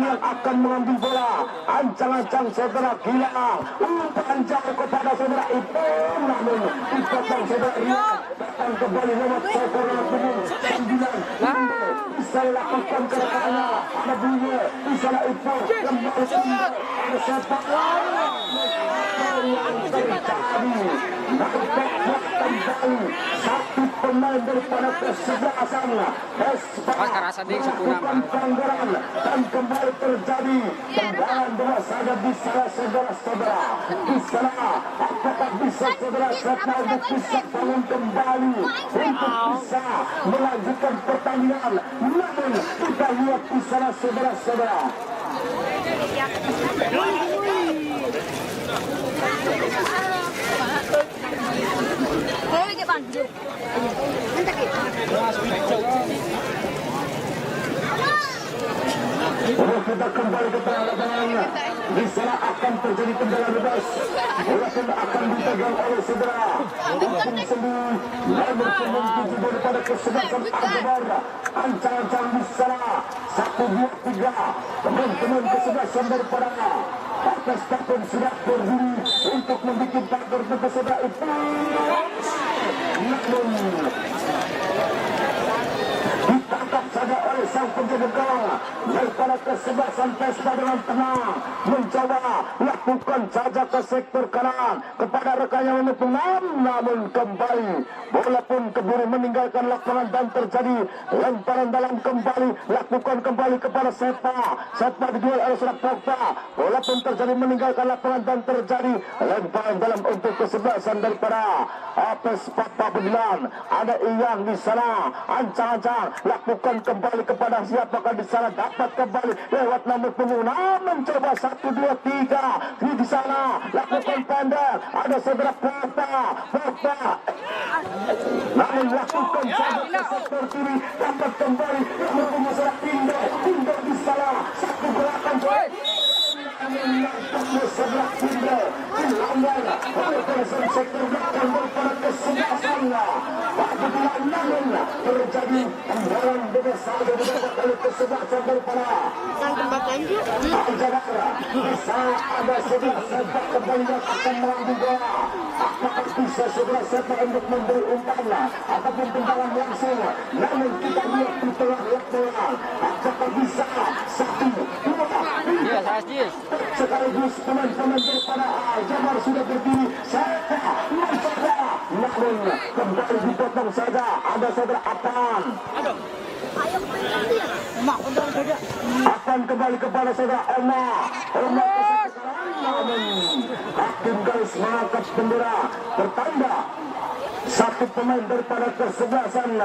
A: yang akan mengambil bola. Ancang-ancang saudara Gilang, umpan jauh kepada saudara Ipung, namun dipotong saudara Rian. Datang kembali lewat sektor umum 9 bisa lakukan kerekannya. Ada bunyi di sana Ipung kembali ke sepak yang terjadi. Kembali satu pemain daripada kesebelasan melakukan pelanggaran dan kembali terjadi tendangan bola saja di sana saudara-saudara. Di sana apakah bisa saudara Sepa untuk bisa bangun kembali untuk bisa melanjutkan pertandingan? Namun kita lihat di sana saudara-saudara. Kita kembali ke tengah lapangan. Di sana akan terjadi tendangan bebas. Bola pun akan dipegang oleh saudara Ipung Sembuh. Nomor 7 daripada kesebelasan Al-Jabar. Ancang-ancang di sana 1-2-3. Teman-teman kesebelasan daripada Vespa pun sudah berdiri untuk membuat pagar untuk saudara Ipung. Namun ditangkap saja oleh sang penjaga gawang daripada kesebelasan Vespa dengan tenang mencoba lakukan saja ke sektor kanan kepada rekannya menutup, namun kembali bola pun keburu meninggalkan lapangan dan terjadi lemparan dalam kembali lakukan kembali kepada Sepa diduel oleh saudara Pogba. Bola pun terjadi meninggalkan lapangan dan terjadi lemparan dalam untuk kesebelasan daripada Vespa Pabedilan. Ada Iyang di sana, ancang-ancang lakukan kembali kepada siapakah di sana, dapat kembali lewat nomor punggung, mencoba 1-2-3 di sana lakukan pendek. Ada saudara Pogba namun lakukan saja ke sektor kiri, dapat kembali nomor punggung saudara Tindo di sana, satu gerakan sebelah Tindo dilanggar oleh perusahaan sektor belakang daripada kesebelasan Pabedilan. Namun terjadi tendangan bebas saja didapat oleh kesebelasan daripada Al-Jabar. Di sana ada saudara Sepa kembali yang akan mengambil bola. Apakah bisa saudara Sepa untuk memberi umpan ataupun tendangan langsung? Namun kita lihat di tengah lapangan apakah bisa 1-2-3 sekaligus pemain-pemain daripada Al-Jabar sudah berdiri. Sepa mencoba, namun kembali dipotong saja. Ada saudara Apan kembali kepada saudara Elma namun hakim garis mengangkat bendera bertanda satu pemain daripada kesebelasan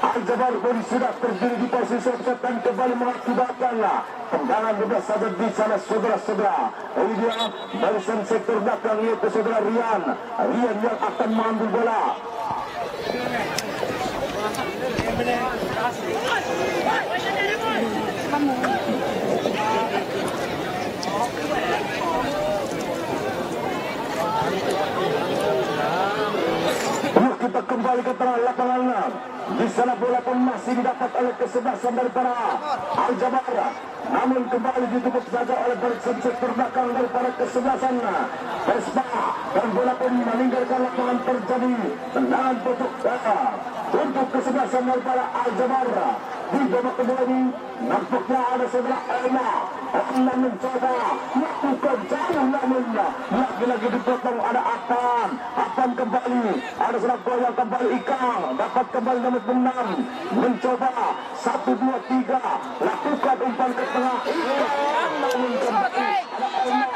A: Al-Jabar pun sudah berdiri di posisi offside dan kembali mengakibatkan tendangan bebas saja di sana saudara-saudara. Ini dia barisan sektor belakang yaitu saudara Rian yang akan mengambil bola. kembali ke tengah lapangan. Di sana bola pun masih didapat oleh kesebelasan daripada Al-Jabar. Namun kembali ditutup saja oleh barisan sektor belakang daripada kesebelasan Vespa. Dan bola pun meninggalkan lapangan, terjadi tendangan tutup untuk kesebelasan daripada Al-Jabar. Di babak kedua ini nampaknya ada saudara Elma mencoba melakukan jauh, namun lagi-lagi dipotong. Ada Apan kembali, ada saudara goyang kembali Ikang, dapat kembali nomor 6 mencoba 1, 2, 3 lakukan umpan ke tengah Ikang, namun kembali ada Elma.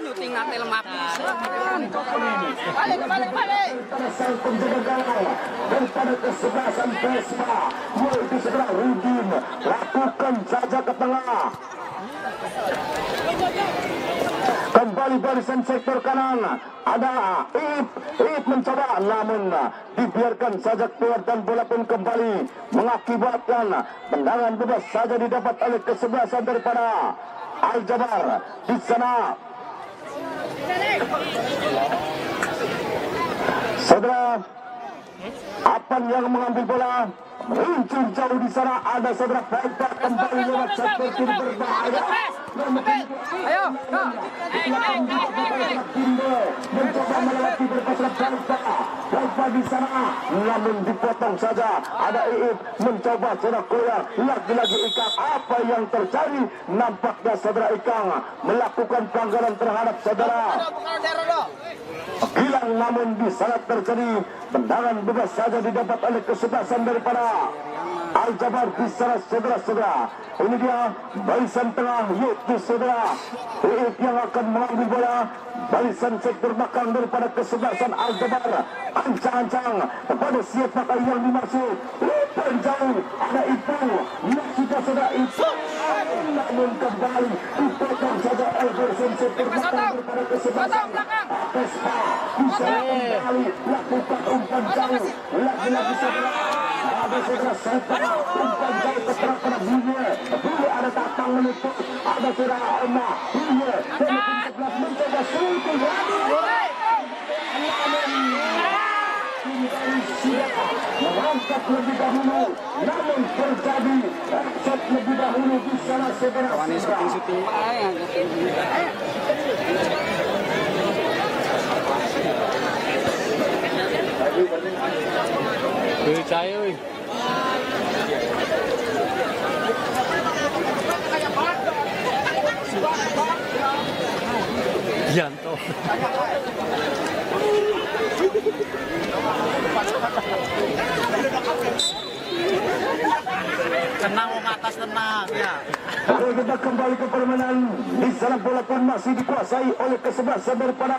B: Nyuting nanti lemah pisan. Balik.
A: Sang penjaga gawang daripada kesebelasan Vespa, yaitu saudara Rudin, lakukan saja ke tengah. Kembali barisan sektor kanan, ada Ip mencoba, namun dibiarkan saja keluar dan bola pun kembali mengakibatkan tendangan bebas saja didapat oleh kesebelasan daripada Al-Jabar. Di sana saudara Apan yang mengambil bola, meluncur jauh. Di sana ada saudara Penta kembali lewat sektor kiri berbahaya.
B: Ayo, go.
A: Mencoba melewati berpasrah Penta di sana, namun dipotong saja. Ada Iip mencoba saudara goyang, lagi-lagi Ikang. Apa yang terjadi? Nampaknya saudara Ikang melakukan pelanggaran terhadap saudara Gilang, namun di sana terjadi tendangan bebas saja didapat oleh kesebelasan daripada Al-Jabar. Di sana saudara-saudara, ini dia barisan tengah, yaitu saudara Iip yang akan mengambil bola. Barisan sektor belakang daripada kesebelasan Al-Jabar, ancang-ancang kepada siapakah yang dimaksud. Umpan jauh, ada Ipu, maksudnya saudara Ipu, namun kembali dipotong saja oleh barisan sektor belakang daripada kesebelasan Vespa. Bisa kembali lakukan umpan jauh, lagi-lagi saudara ada saudara Seta, umpan jauh ke tengah Buye. Buye ada datang menutup, ada saudara Elma Buye mencoba sentuh lagi, merangkap lebih dahulu, namun terjadi offset lebih dahulu di sana saudara.
B: Syuting
D: Percaya oi. Yanto. Tenang, mau ke atas tenang ya.
A: Kalau kita kembali ke permainan, di sana bola pun masih dikuasai oleh kesebelasan daripada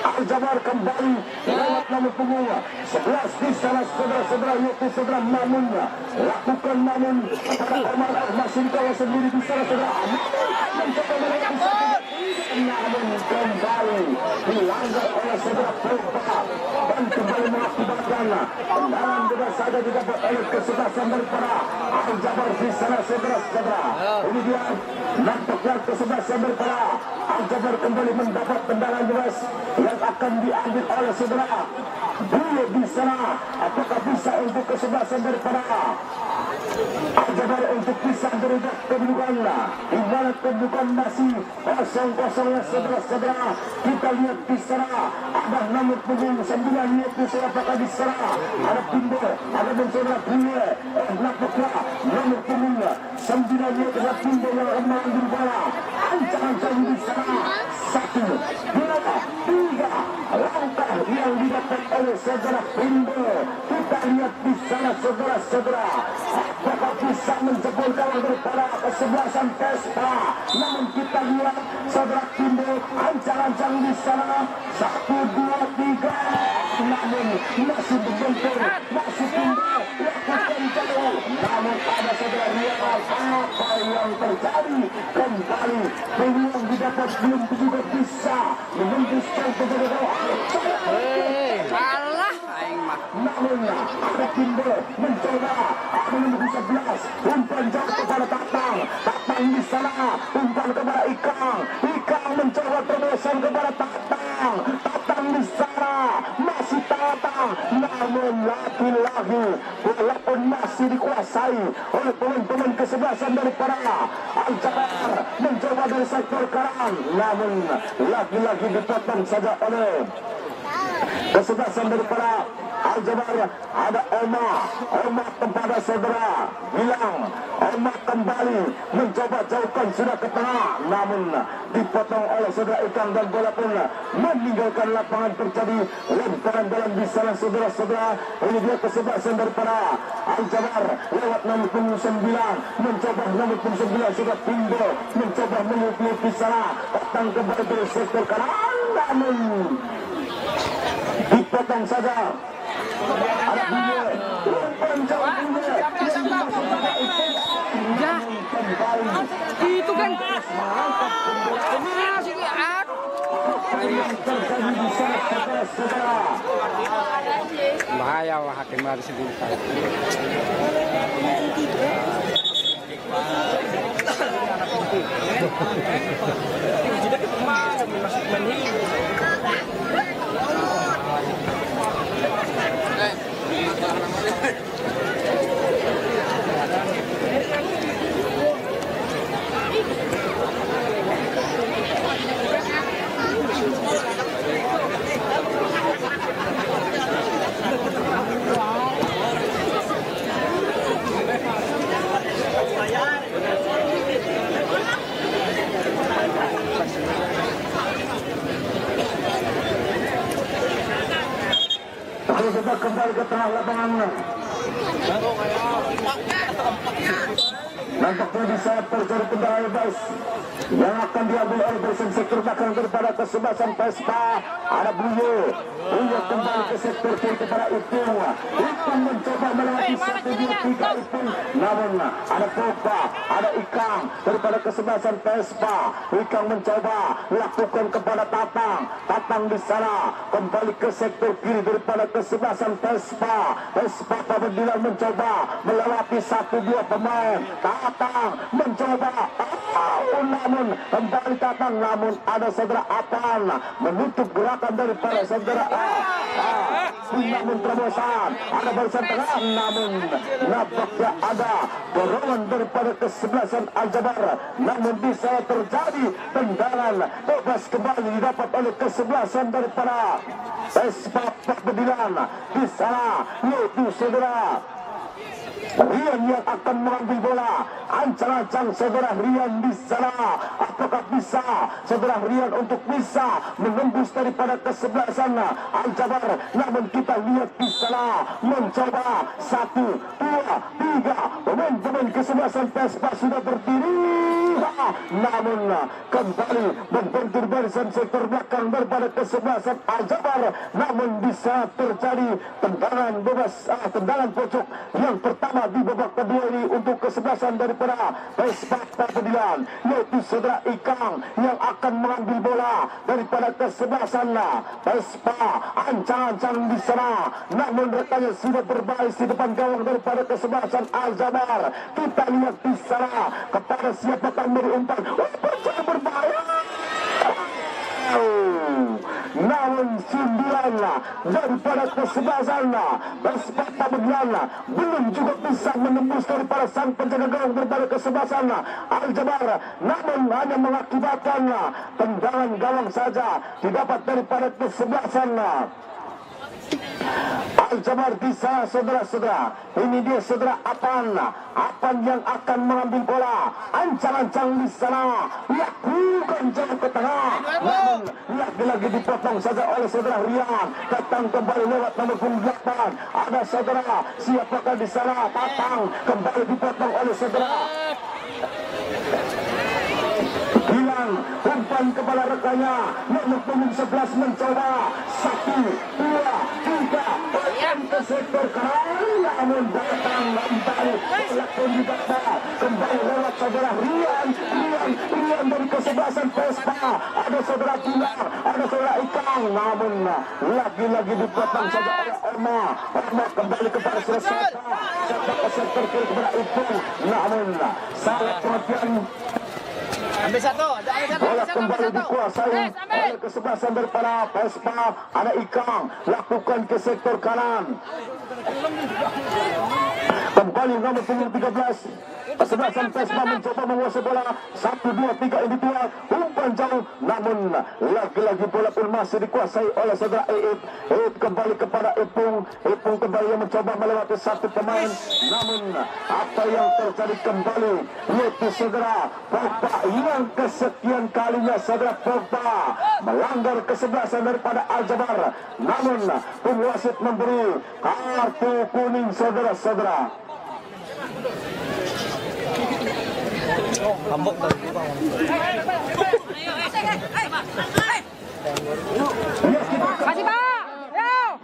A: Al-Jabar. Kembali lewat nomor punggung 11 di sana saudara-saudara, yaitu saudara Mamun. Lakukan Mamun pada Omar masih di kawasan sendiri di sana saudara. Mencoba melewati, namun kembali dilanggar oleh saudara Pogba dan kembali mengakibatkan tendangan bebas saja didapat oleh kesebelasan daripada Al-Jabar di sana saudara-saudara. Ini dia nampaknya kesebelasan daripada Al-Jabar kembali mendapat tendangan bebas yang akan diambil oleh saudara Buye di sana. Apakah bisa untuk kesebelasan daripada Al-Jabar untuk bisa berubah kedudukan, di mana kedudukan masih 0-0 ya saudara-saudara. Kita lihat di sana ada nomor punggung 9, yaitu siapakah di sana, ada Pindo, ada mencoba Buye. Nampaknya nomor punggung 9, yaitu Pindo yang akan mengambil bola. Ancang-ancang di sana 1, 2, 3 langkah yang didapat oleh saudara Pindo. Kita lihat di sana saudara-saudara, apakah bisa menjebol gawang daripada kesebelasan Vespa. Namun kita lihat saudara Pindo ancang-ancang di sana 1, 2, 3, namun masih berbentur, masih Pindo lakukan jauh, namun ada saudara Rial. Apa yang terjadi? Kembali peluang didapat, belum juga bisa menembuskan kepada gawang.
B: Salah aing mah.
A: Namun ada Pindo mencoba, ada nomor 11, umpan jauh kepada Tatang di sana, umpan kepada Ikang mencoba terobosan kepada Tatang di sana. dikuasai oleh pemain-pemain kesebelasan daripada Al-Jabar. Mencoba dari sektor kanan, namun lagi-lagi dipotong saja oleh kesebelasan daripada Al-Jabar. Ada Oma kepada saudara bilang, Oma kembali mencoba jauhkan sudah ke tengah, namun dipotong oleh saudara Ikang dan bola pun meninggalkan lapangan. Terjadi lemparan dalam bisaran saudara-saudara. Ini dia kesebelasan daripada Al-Jabar lewat nomor 9, mencoba nomor 9 sudah timbul, mencoba mengikuti bisaran, datang kembali dari sektor kanan, namun dipotong saja. Ada bunyi
B: Ya, itu kan masih bahaya hakim harus sendiri.
A: Kita kembali ke tengah lapangan. Nampaknya bisa terjadi tendangan bebas yang akan diambil oleh bersama sektor belakang daripada kesebelasan Vespa. Ada Buyo kembali ke sektor kiri kepada Ipung mencoba melewati 1, 2, 3 Ipung, namun ada Pogba, ada Ikang daripada kesebelasan Vespa. Ikang mencoba lakukan kepada Tatang di sana, kembali ke sektor kiri daripada kesebelasan Vespa. Apabila mencoba melewati 1, 2 pemain, Tatang mencoba, namun kembali Tatang, namun ada saudara Apan menutup gerakan daripada saudara namun terobosan, ada barisan tengah, namun nampaknya ada dorongan daripada kesebelasan Al-Jabar, namun bisa terjadi tendangan bebas kembali didapat oleh kesebelasan daripada Vespa Bedilan. Di sana yaitu saudara Rian yang akan mengambil bola. Ancang-ancang saudara Rian di sana. Apakah bisa saudara Rian untuk bisa menembus daripada kesebelasan Al-Jabar? Namun kita lihat di sana mencoba 1, 2, 3 pemain-pemain kesebelasan Vespa sudah berdiri, namun kembali membentur barisan sektor belakang daripada kesebelasan Al-Jabar. Namun bisa terjadi tendangan bebas, tendangan pojok yang pertama di babak kedua ini untuk kesebelasan daripada Vespa Pavilion, yaitu saudara Ikang yang akan mengambil bola daripada kesebelasan Vespa. Ancang-ancang di sana, namun rekannya sudah berbaris di depan gawang daripada kesebelasan Al-Jabar. Kita lihat di sana kepada siapa akan beri umpan, berbahaya. Namun 9 daripada kesebelasan Vespa Pavilion belum juga bisa menembus daripada sang penjaga gawang daripada kesebelasan Al-Jabar, namun hanya mengakibatkan tendangan gawang saja didapat daripada kesebelasan Al-Jabar. Di sana saudara-saudara, ini dia saudara Apan yang akan mengambil bola. Ancang-ancang di sana lakukan jauh ke tengah, namun lagi-lagi dipotong saja oleh saudara Rian. Datang kembali lewat nomor 8, ada saudara siapakah di sana? Tatang kembali dipotong oleh saudara Bilang. Umpan kepala rekannya nomor 11 mencoba 1, 2, 3 ke sektor kanan, namun datang kembali pun kembali lewat saudara Rian dari kesebelasan Vespa. Ada saudara Bilang, ada saudara Ikang, namun lagi-lagi dipotong saja oleh Oma kembali kepada saudara ke sektor kiri kepada Ipung, namun salah perhatian.
B: Ambil satu.
A: Bola kembali dikuasai oleh kesebelasan daripada Vespa. Ada Ikang lakukan ke sektor kanan. kembali nomor punggung 13. Kesebelasan Vespa mencoba menguasai bola. 1, 2, 3 ini dua. Umpan jauh. Namun lagi-lagi bola pun masih dikuasai oleh saudara Eip. Eip kembali kepada Ipung. Ipung kembali yang mencoba melewati satu pemain. Namun apa yang terjadi kembali yaitu saudara Pogba yang kesekian kalinya saudara Pogba melanggar kesebelasan daripada Al-Jabar. Namun pengwasit memberi kartu kuning saudara-saudara.
D: Hambok dari kita.
B: Masih Pak. Terus.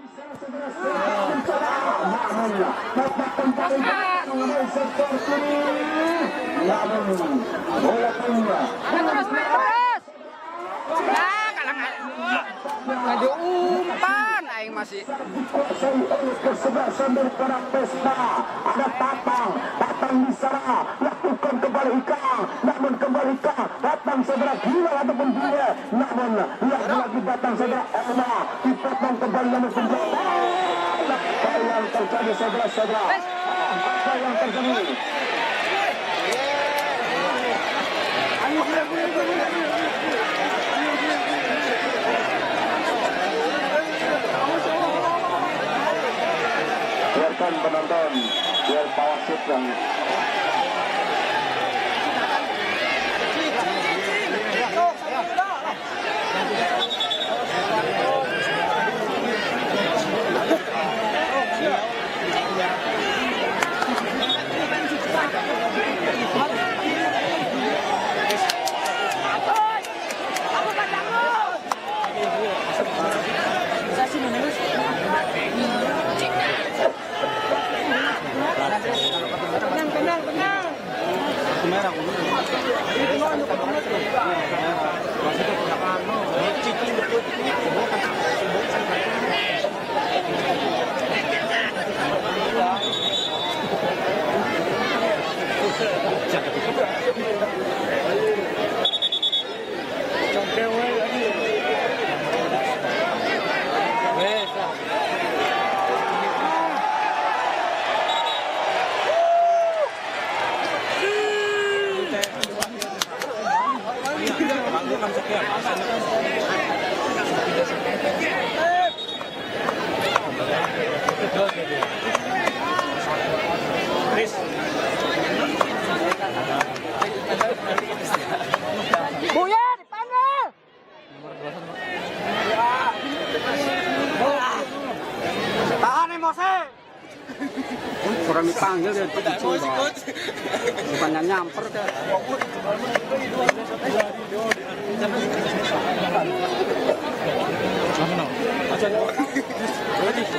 B: Nah, kalah ngadu umpan aing masih.
A: Kesebelasan daripada Vespa. Ada Tatang di sana lakukan kembali Ikang, namun kembali Ikang datang saudara gila ataupun gila, namun lagi datang saudara Elma dipotong kembali namun kembali. Apa yang terjadi saudara-saudara? Apa yang terjadi? Biarkan penonton, biar wasit yang
B: Buya dipanggil. Tahan emosi. Kurang dipanggil dia dicoba. Bukannya nyamper deh.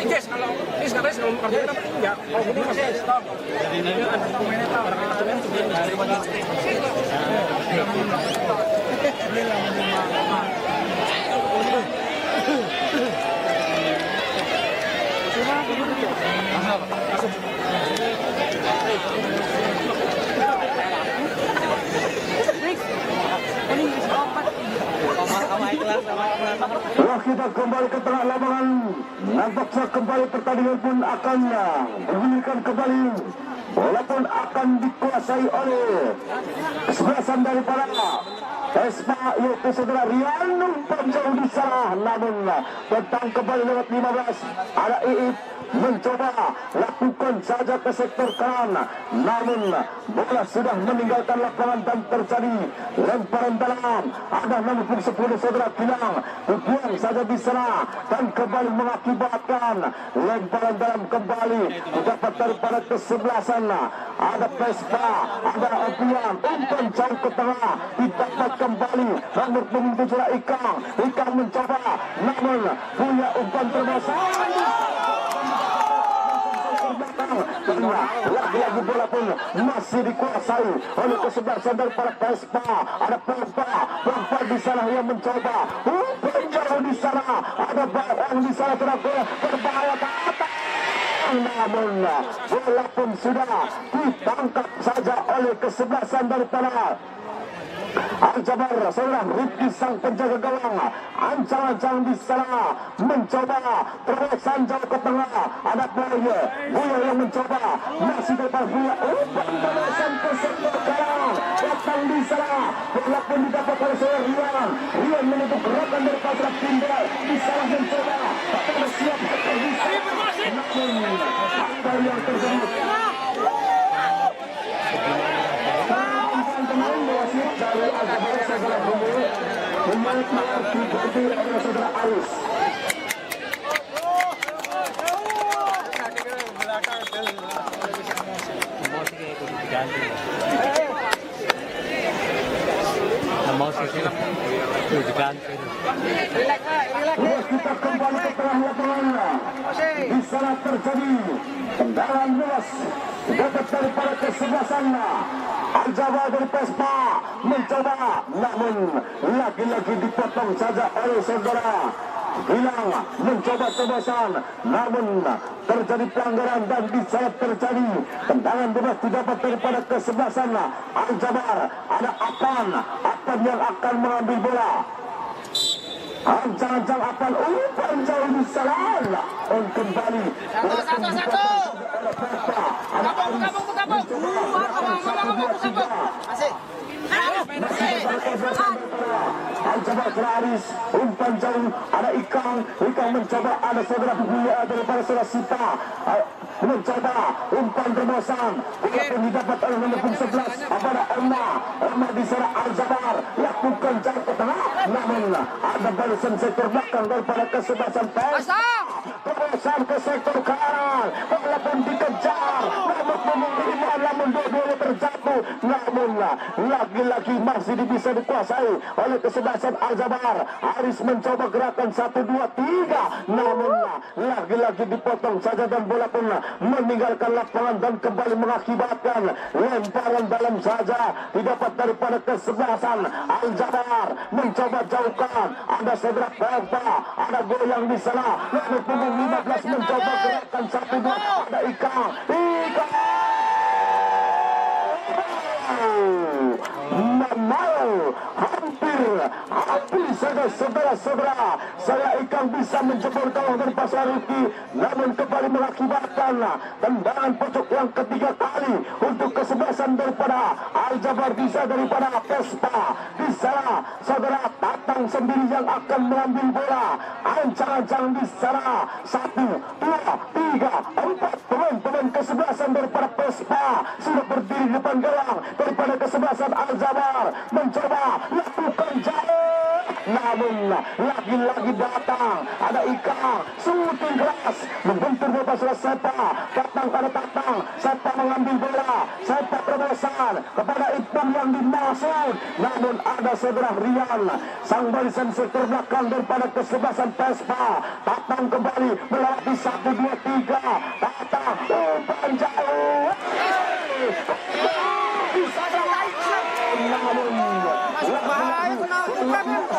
C: Guys, kalau ini sekarang sebelum kartu ya, kalau ini masih stop. Jadi ini kan pemainnya tahu orang kartunya sudah dari mana.
A: Kita kembali ke tengah lapangan. Nampaknya kembali pertandingan pun akan digulirkan kembali. Bola pun akan dikuasai oleh kesebelasan daripada Vespa yaitu saudara Rian umpan jauh di sana, namun tentang kembali lewat 15 ada Iip mencoba lakukan saja ke sektor kanan, namun bola sudah meninggalkan lapangan dan terjadi lemparan dalam. Ada nomor 10 saudara Kilang dibuang saja di sana dan kembali mengakibatkan lemparan dalam kembali dapat daripada kesebelasan. Ada Vespa, ada Opian, umpan jauh ke tengah didapat kembali nomor 7 Ikang. Ikang mencoba, namun punya umpan termasuk. Lagi-lagi bola pun masih dikuasai oleh kesebelasan daripada Vespa. Ada Pogba di sana yang mencoba umpan jauh di sana. Ada orang di sana berbahaya ke atas. Namun bola pun sudah ditangkap saja oleh kesebelasan daripada Al-Jabar, seorang Rifki sang penjaga gawang, ancang-ancang di sana mencoba terobosan jauh ke tengah. Ada Buaya yang mencoba masih depan Buaya. Terobosan ke sektor kanan datang di sana. Bola pun didapat oleh seorang Rian menutup gerakan dari pasar Timbal di sana mencoba tak siap terkondisi. Namun apa yang terjadi? Dari Al-Jabar saudara Bumi memanfaatkan diganti oleh saudara Arus. Kita kembali ke tengah lapangan. Di sana terjadi tendangan luas dapat daripada kesebelasan Al-Jabar dari Pespa mencoba, namun lagi-lagi dipotong saja oleh saudara Gilang. Mencoba tebasan, namun terjadi pelanggaran dan di sana terjadi tendangan bebas didapat daripada kesebelasan Al-Jabar. Ada Apan yang akan mengambil bola. Ancang-ancang Apan umpan jauh di sana kembali.
B: Satu.
A: Al-Jabar Klaris, umpan jauh, ada Ikang mencoba, ada saudara Buya daripada saudara Sita mencoba umpan terobosan, walaupun didapat oleh nomor 11 kepada Erma di sana. Al-Jabar lakukan jarak ke tengah, namun ada balasan sektor belakang daripada kesebelasan PES. Terobosan ke sektor kanan, walaupun dikejar, namun dua-duanya terjatuh, namun lagi-lagi masih bisa dikuasai oleh kesebelasan Al-Jabar. Aris mencoba gerakan 1, 2, 3, namun lagi-lagi dipotong saja dan bola pun meninggalkan lapangan dan kembali mengakibatkan lemparan dalam saja didapat daripada kesebelasan Al-Jabar. Mencoba jauhkan, ada saudara Perta, ada goyang di sana, lalu punggung 15 mencoba gerakan 1, 2, ada Ikang hampir saja saudara-saudara saya Ikang bisa menjebol gawang dari pasar Rifki, namun kembali mengakibatkan tendangan pojok yang ketiga kali untuk kesebelasan daripada Al-Jabar bisa daripada Pespa. Di sana saudara Tatang sendiri yang akan mengambil bola. Ancang-ancang di sana 1, 2, 3, 4 pemain kesebelasan daripada Pespa sudah berdiri di depan gawang daripada kesebelasan Al-Jabar. Mencoba lakukan jauh, namun lagi-lagi datang ada Ikang shooting keras membentur bola saudara Sepa. Tatang Sepa mengambil bola, Sepa terobosan kepada Ipang yang dimaksud, namun ada saudara Rian sang barisan sektor belakang daripada kesebelasan Pespa. Tatang kembali melewati 1, 2, 3, Tatang umpan jauh,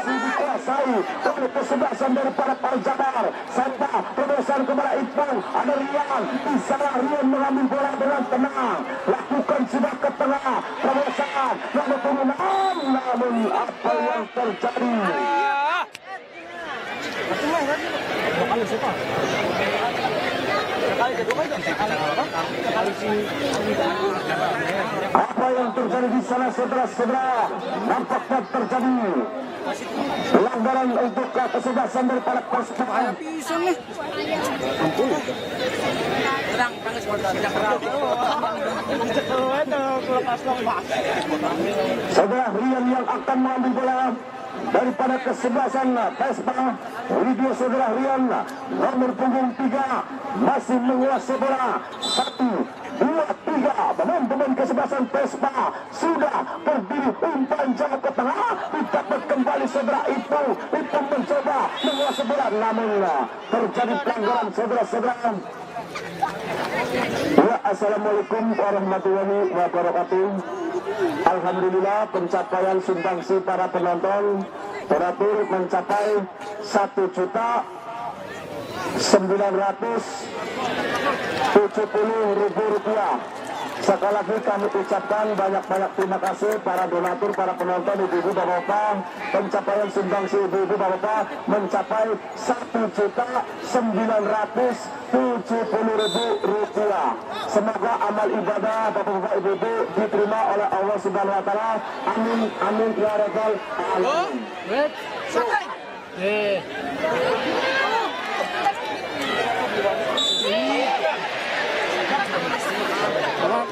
A: dikuasai oleh kesebelasan daripada Al-Jabar. Sepa terobosan kepada Ipang, ada Rian di sana. Rian mengambil bola dengan tenang, lakukan sudah ke tengah terobosan, lalu penggunaan, namun apa yang terjadi? Apa yang terjadi di sana saudara-saudara? Nampaknya terjadi pelanggaran untuk kesebelasan daripada Pespa. Saudara Rian yang akan mengambil bola daripada kesebelasan Pespa. Video saudara Rian nomor punggung 3 masih menguasai bola. 1, 2, 3 pemain kesebelasan Pespa sudah berdiri, umpan jauh ke tengah didapat kembali saudara Ipang mencoba menguasai bola, namun terjadi pelanggaran saudara-saudara. Ya, assalamualaikum warahmatullahi wabarakatuh. Alhamdulillah pencapaian sumbangsi para penonton teratur mencapai 1.970.000 rupiah. Sekali lagi kami ucapkan banyak-banyak terima kasih para donatur, para penonton, ibu-ibu, bapak-bapak. Pencapaian sumbangsi ibu-ibu, bapak-bapak mencapai Rp1.970.000. Semoga amal ibadah bapak-bapak, ibu-ibu diterima oleh Allah Subhanahu Wa Taala. Amin, amin ya rabbal alamin.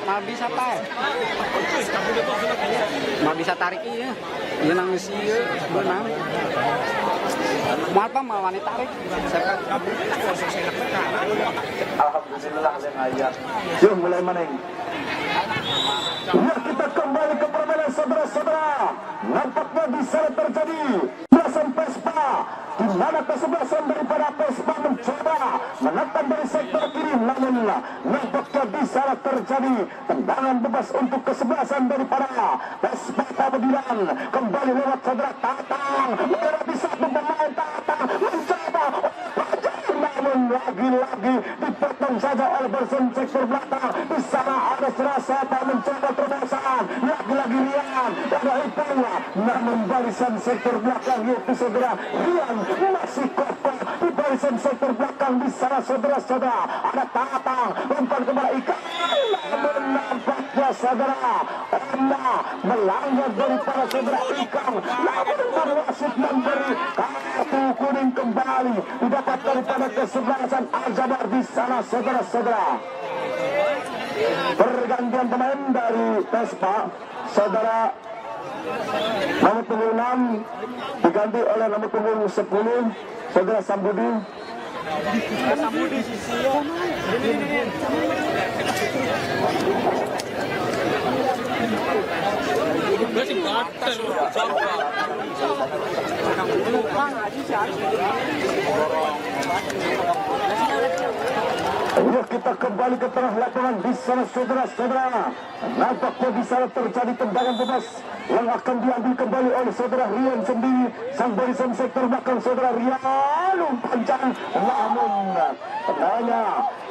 B: Mau bisa apa? Mau bisa tarik iya. Iya nangis iya, benang. Mau apa mau wanita tarik?
A: Alhamdulillah ayat. Yuk mulai maning. Ya, kita kembali ke permainan saudara-saudara. Nampaknya bisa terjadi belasan Vespa, di mana kesebelasan daripada Vespa mencoba menekan dari sektor kiri, namun nampaknya bisa terjadi tendangan bebas untuk kesebelasan daripada Vespa Pabedilan. Kembali lewat saudara Tatang, bisa pemain Tatang mencoba, namun lagi-lagi dipotong saja oleh Bersen sektor belakang. Di sana ada serasa mencoba terobosan, lagi-lagi Rian pada itu, namun barisan sektor belakang yaitu saudara Rian masih kokoh di barisan sektor belakang. Di sana saudara-saudara ada Tatang umpan kepada Ikan, namun nampaknya saudara Oma melanggar daripada saudara Ikan, namun wasit memberi kartu kuning kembali didapat daripada kesebelasan Al-Jabar. Di sana saudara-saudara pergantian pemain dari Vespa, saudara nomor punggung 6 diganti oleh nomor punggung 10 saudara Sambudi. Ayo kita kembali ke tengah lapangan. Di sana saudara-saudara nampaknya bisa terjadi tendangan bebas yang akan diambil kembali oleh saudara Rian sendiri. Sang barisan sektor belakang saudara Rian panjang, namun tendangannya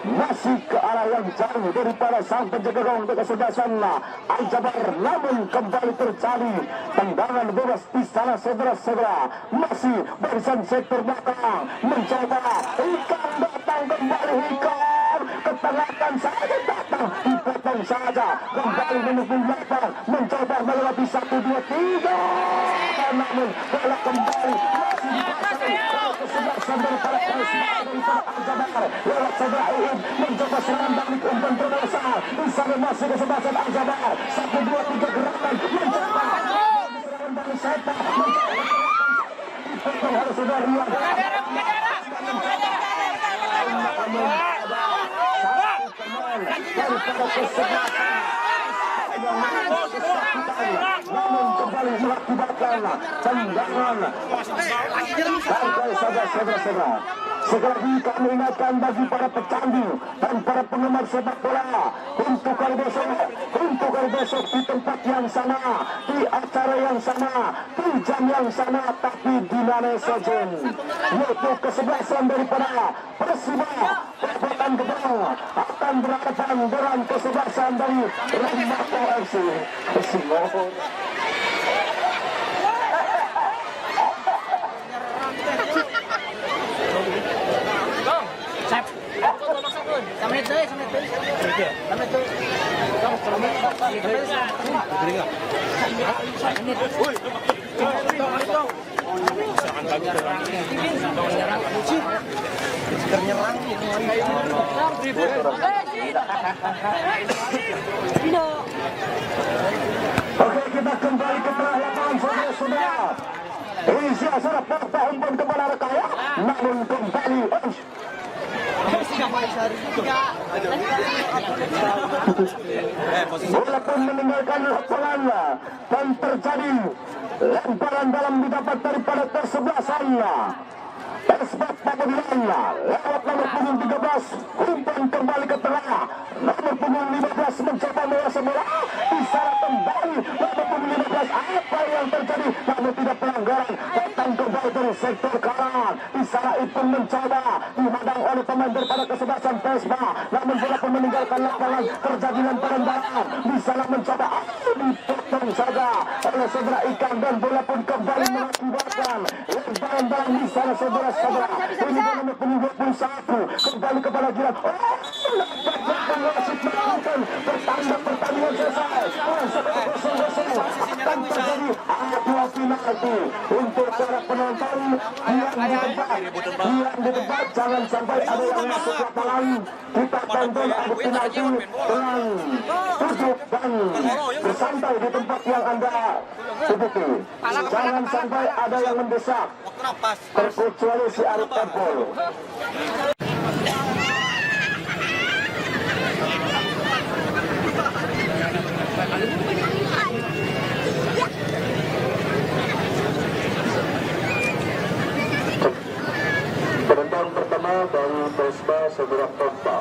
A: masih ke arah yang jauh daripada sang penjaga gawang kesebelasan Al-Jabar, namun kembali terjadi tendangan bebas. Di sana saudara-saudara masih barisan sektor belakang mencoba, Ikan datang kembali, Ikan ketengahkan saja datang, dipotong saja kembali menuju belakang, mencoba melewati 1, 2, 3, namun bola kembali masih dipasang kesebelasan daripada Al-Jabar lewat saudara Iin mencoba serangan balik umpan terobosan. Di sana masih kesebelasan Al-Jabar 1, 2, 3 gerakan mencoba serangan balik sepak, dipotong oleh saudara Rian. Daripada kesebelasan namun kembali mengakibatkan tendangan. Baik saudara-saudara, sekali lagi kami ingatkan bagi para pecandu dan para penggemar sepak bola, untuk kali besok di tempat yang sama, di acara yang sama, di jam yang sama, tapi di mana saja, yaitu kesebelasan daripada Persiba Kabupaten Gebang akan berhadapan dengan kesebelasan dari Ramato FC. Persiba Oke, kita kembali ke tengah lapangan saudara-saudara. Isi asal porta umpan kepada Rekaya, namun kembali bola pun meninggalkan lapangan dan terjadi lemparan dalam didapat daripada kesebelasan Vespa Pabedilan lewat nomor punggung 13, umpan kembali ke tengah, nomor punggung 15 mencoba menguasai bola, di sana kembali nomor punggung 15, apa yang terjadi, namun tidak pelanggaran, datang kembali dari sektor kanan. Di sana Ipung mencoba dihadang oleh pemain daripada kesebelasan Pesma, namun bola pun meninggalkan lapangan, terjadi lemparan barang. Di sana mencoba dipotong saja oleh saudara Ikan, dan bola pun kembali mengakibatkan lemparan barang di sana saudara-saudara. Ini nomor punggung 21 kembali kepada Gilang. Wasit mengatakan pertandingan selesai. Akan terjadi adu penalti untuk para penonton yang di tempat. Jangan sampai ada yang masuk lapangan. Kita tonton adu penalti dengan duduk dan bersantai di tempat yang Anda duduki. Jangan sampai ada yang mendesak, terkecuali si Arif Tempol. Penonton pertama dari Pesma Saudara Pompa.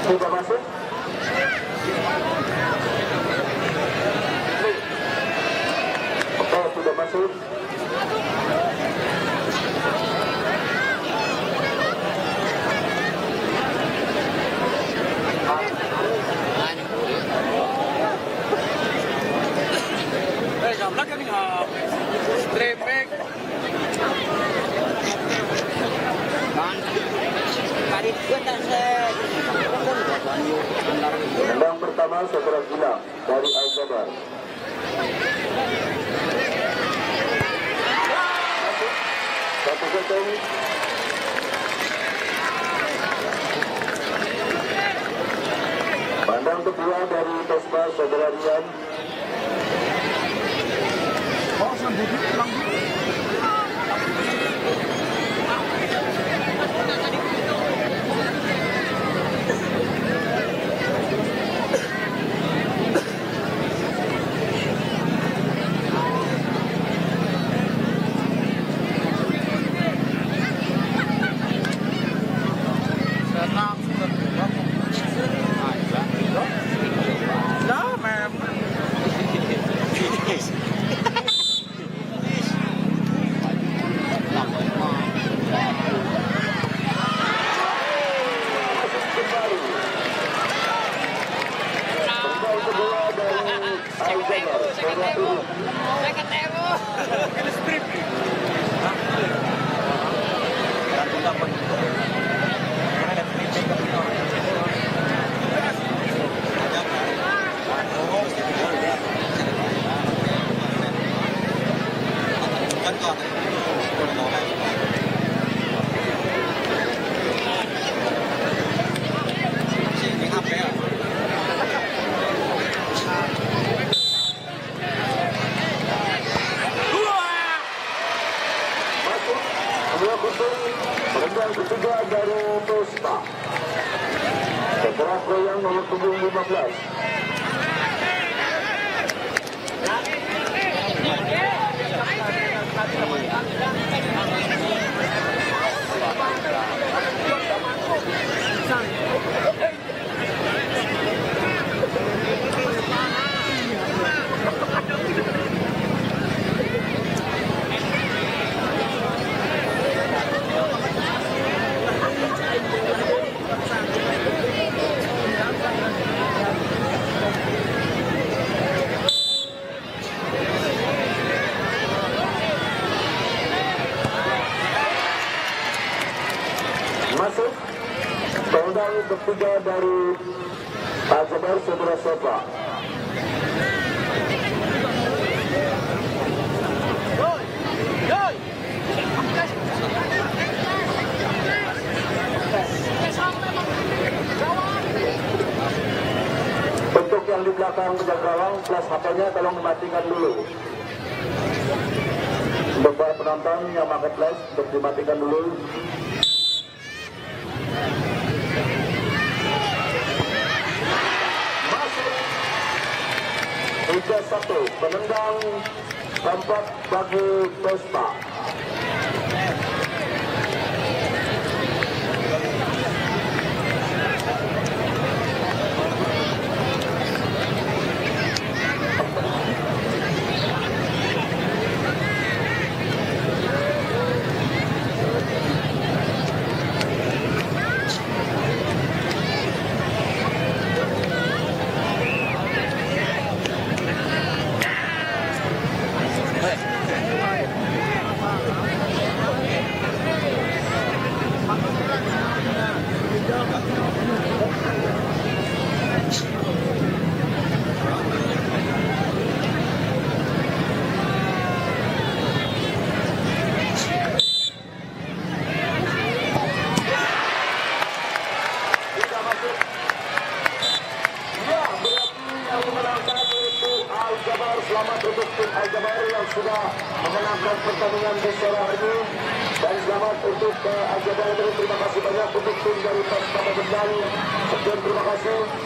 A: Sudah masuk? Oke, sudah masuk.
C: Gambar kan nggak streaming.
A: Yang pertama Saudara Gilang dari Al-Jabar. Satu kosong. Pandang kedua dari Pesma Saudara Rian. Pendang ketiga dari Pesma. Setelah goyang nomor punggung 15. Masuk pendang ketiga dari Al-Jabar Saudara Sopa. Untuk yang di belakang penjaga gawang, flash HP-nya tolong dimatikan dulu. Untuk para penonton yang pakai flash, untuk dimatikan dulu. penendang tempat bagi Vespa. Selamat untuk tim Al-Jabar yang sudah memenangkan pertandingan di sore hari ini, dan selamat untuk Al-Jabar. Terima kasih banyak untuk tim dari Pemkab Kendal. Sekian, terima kasih.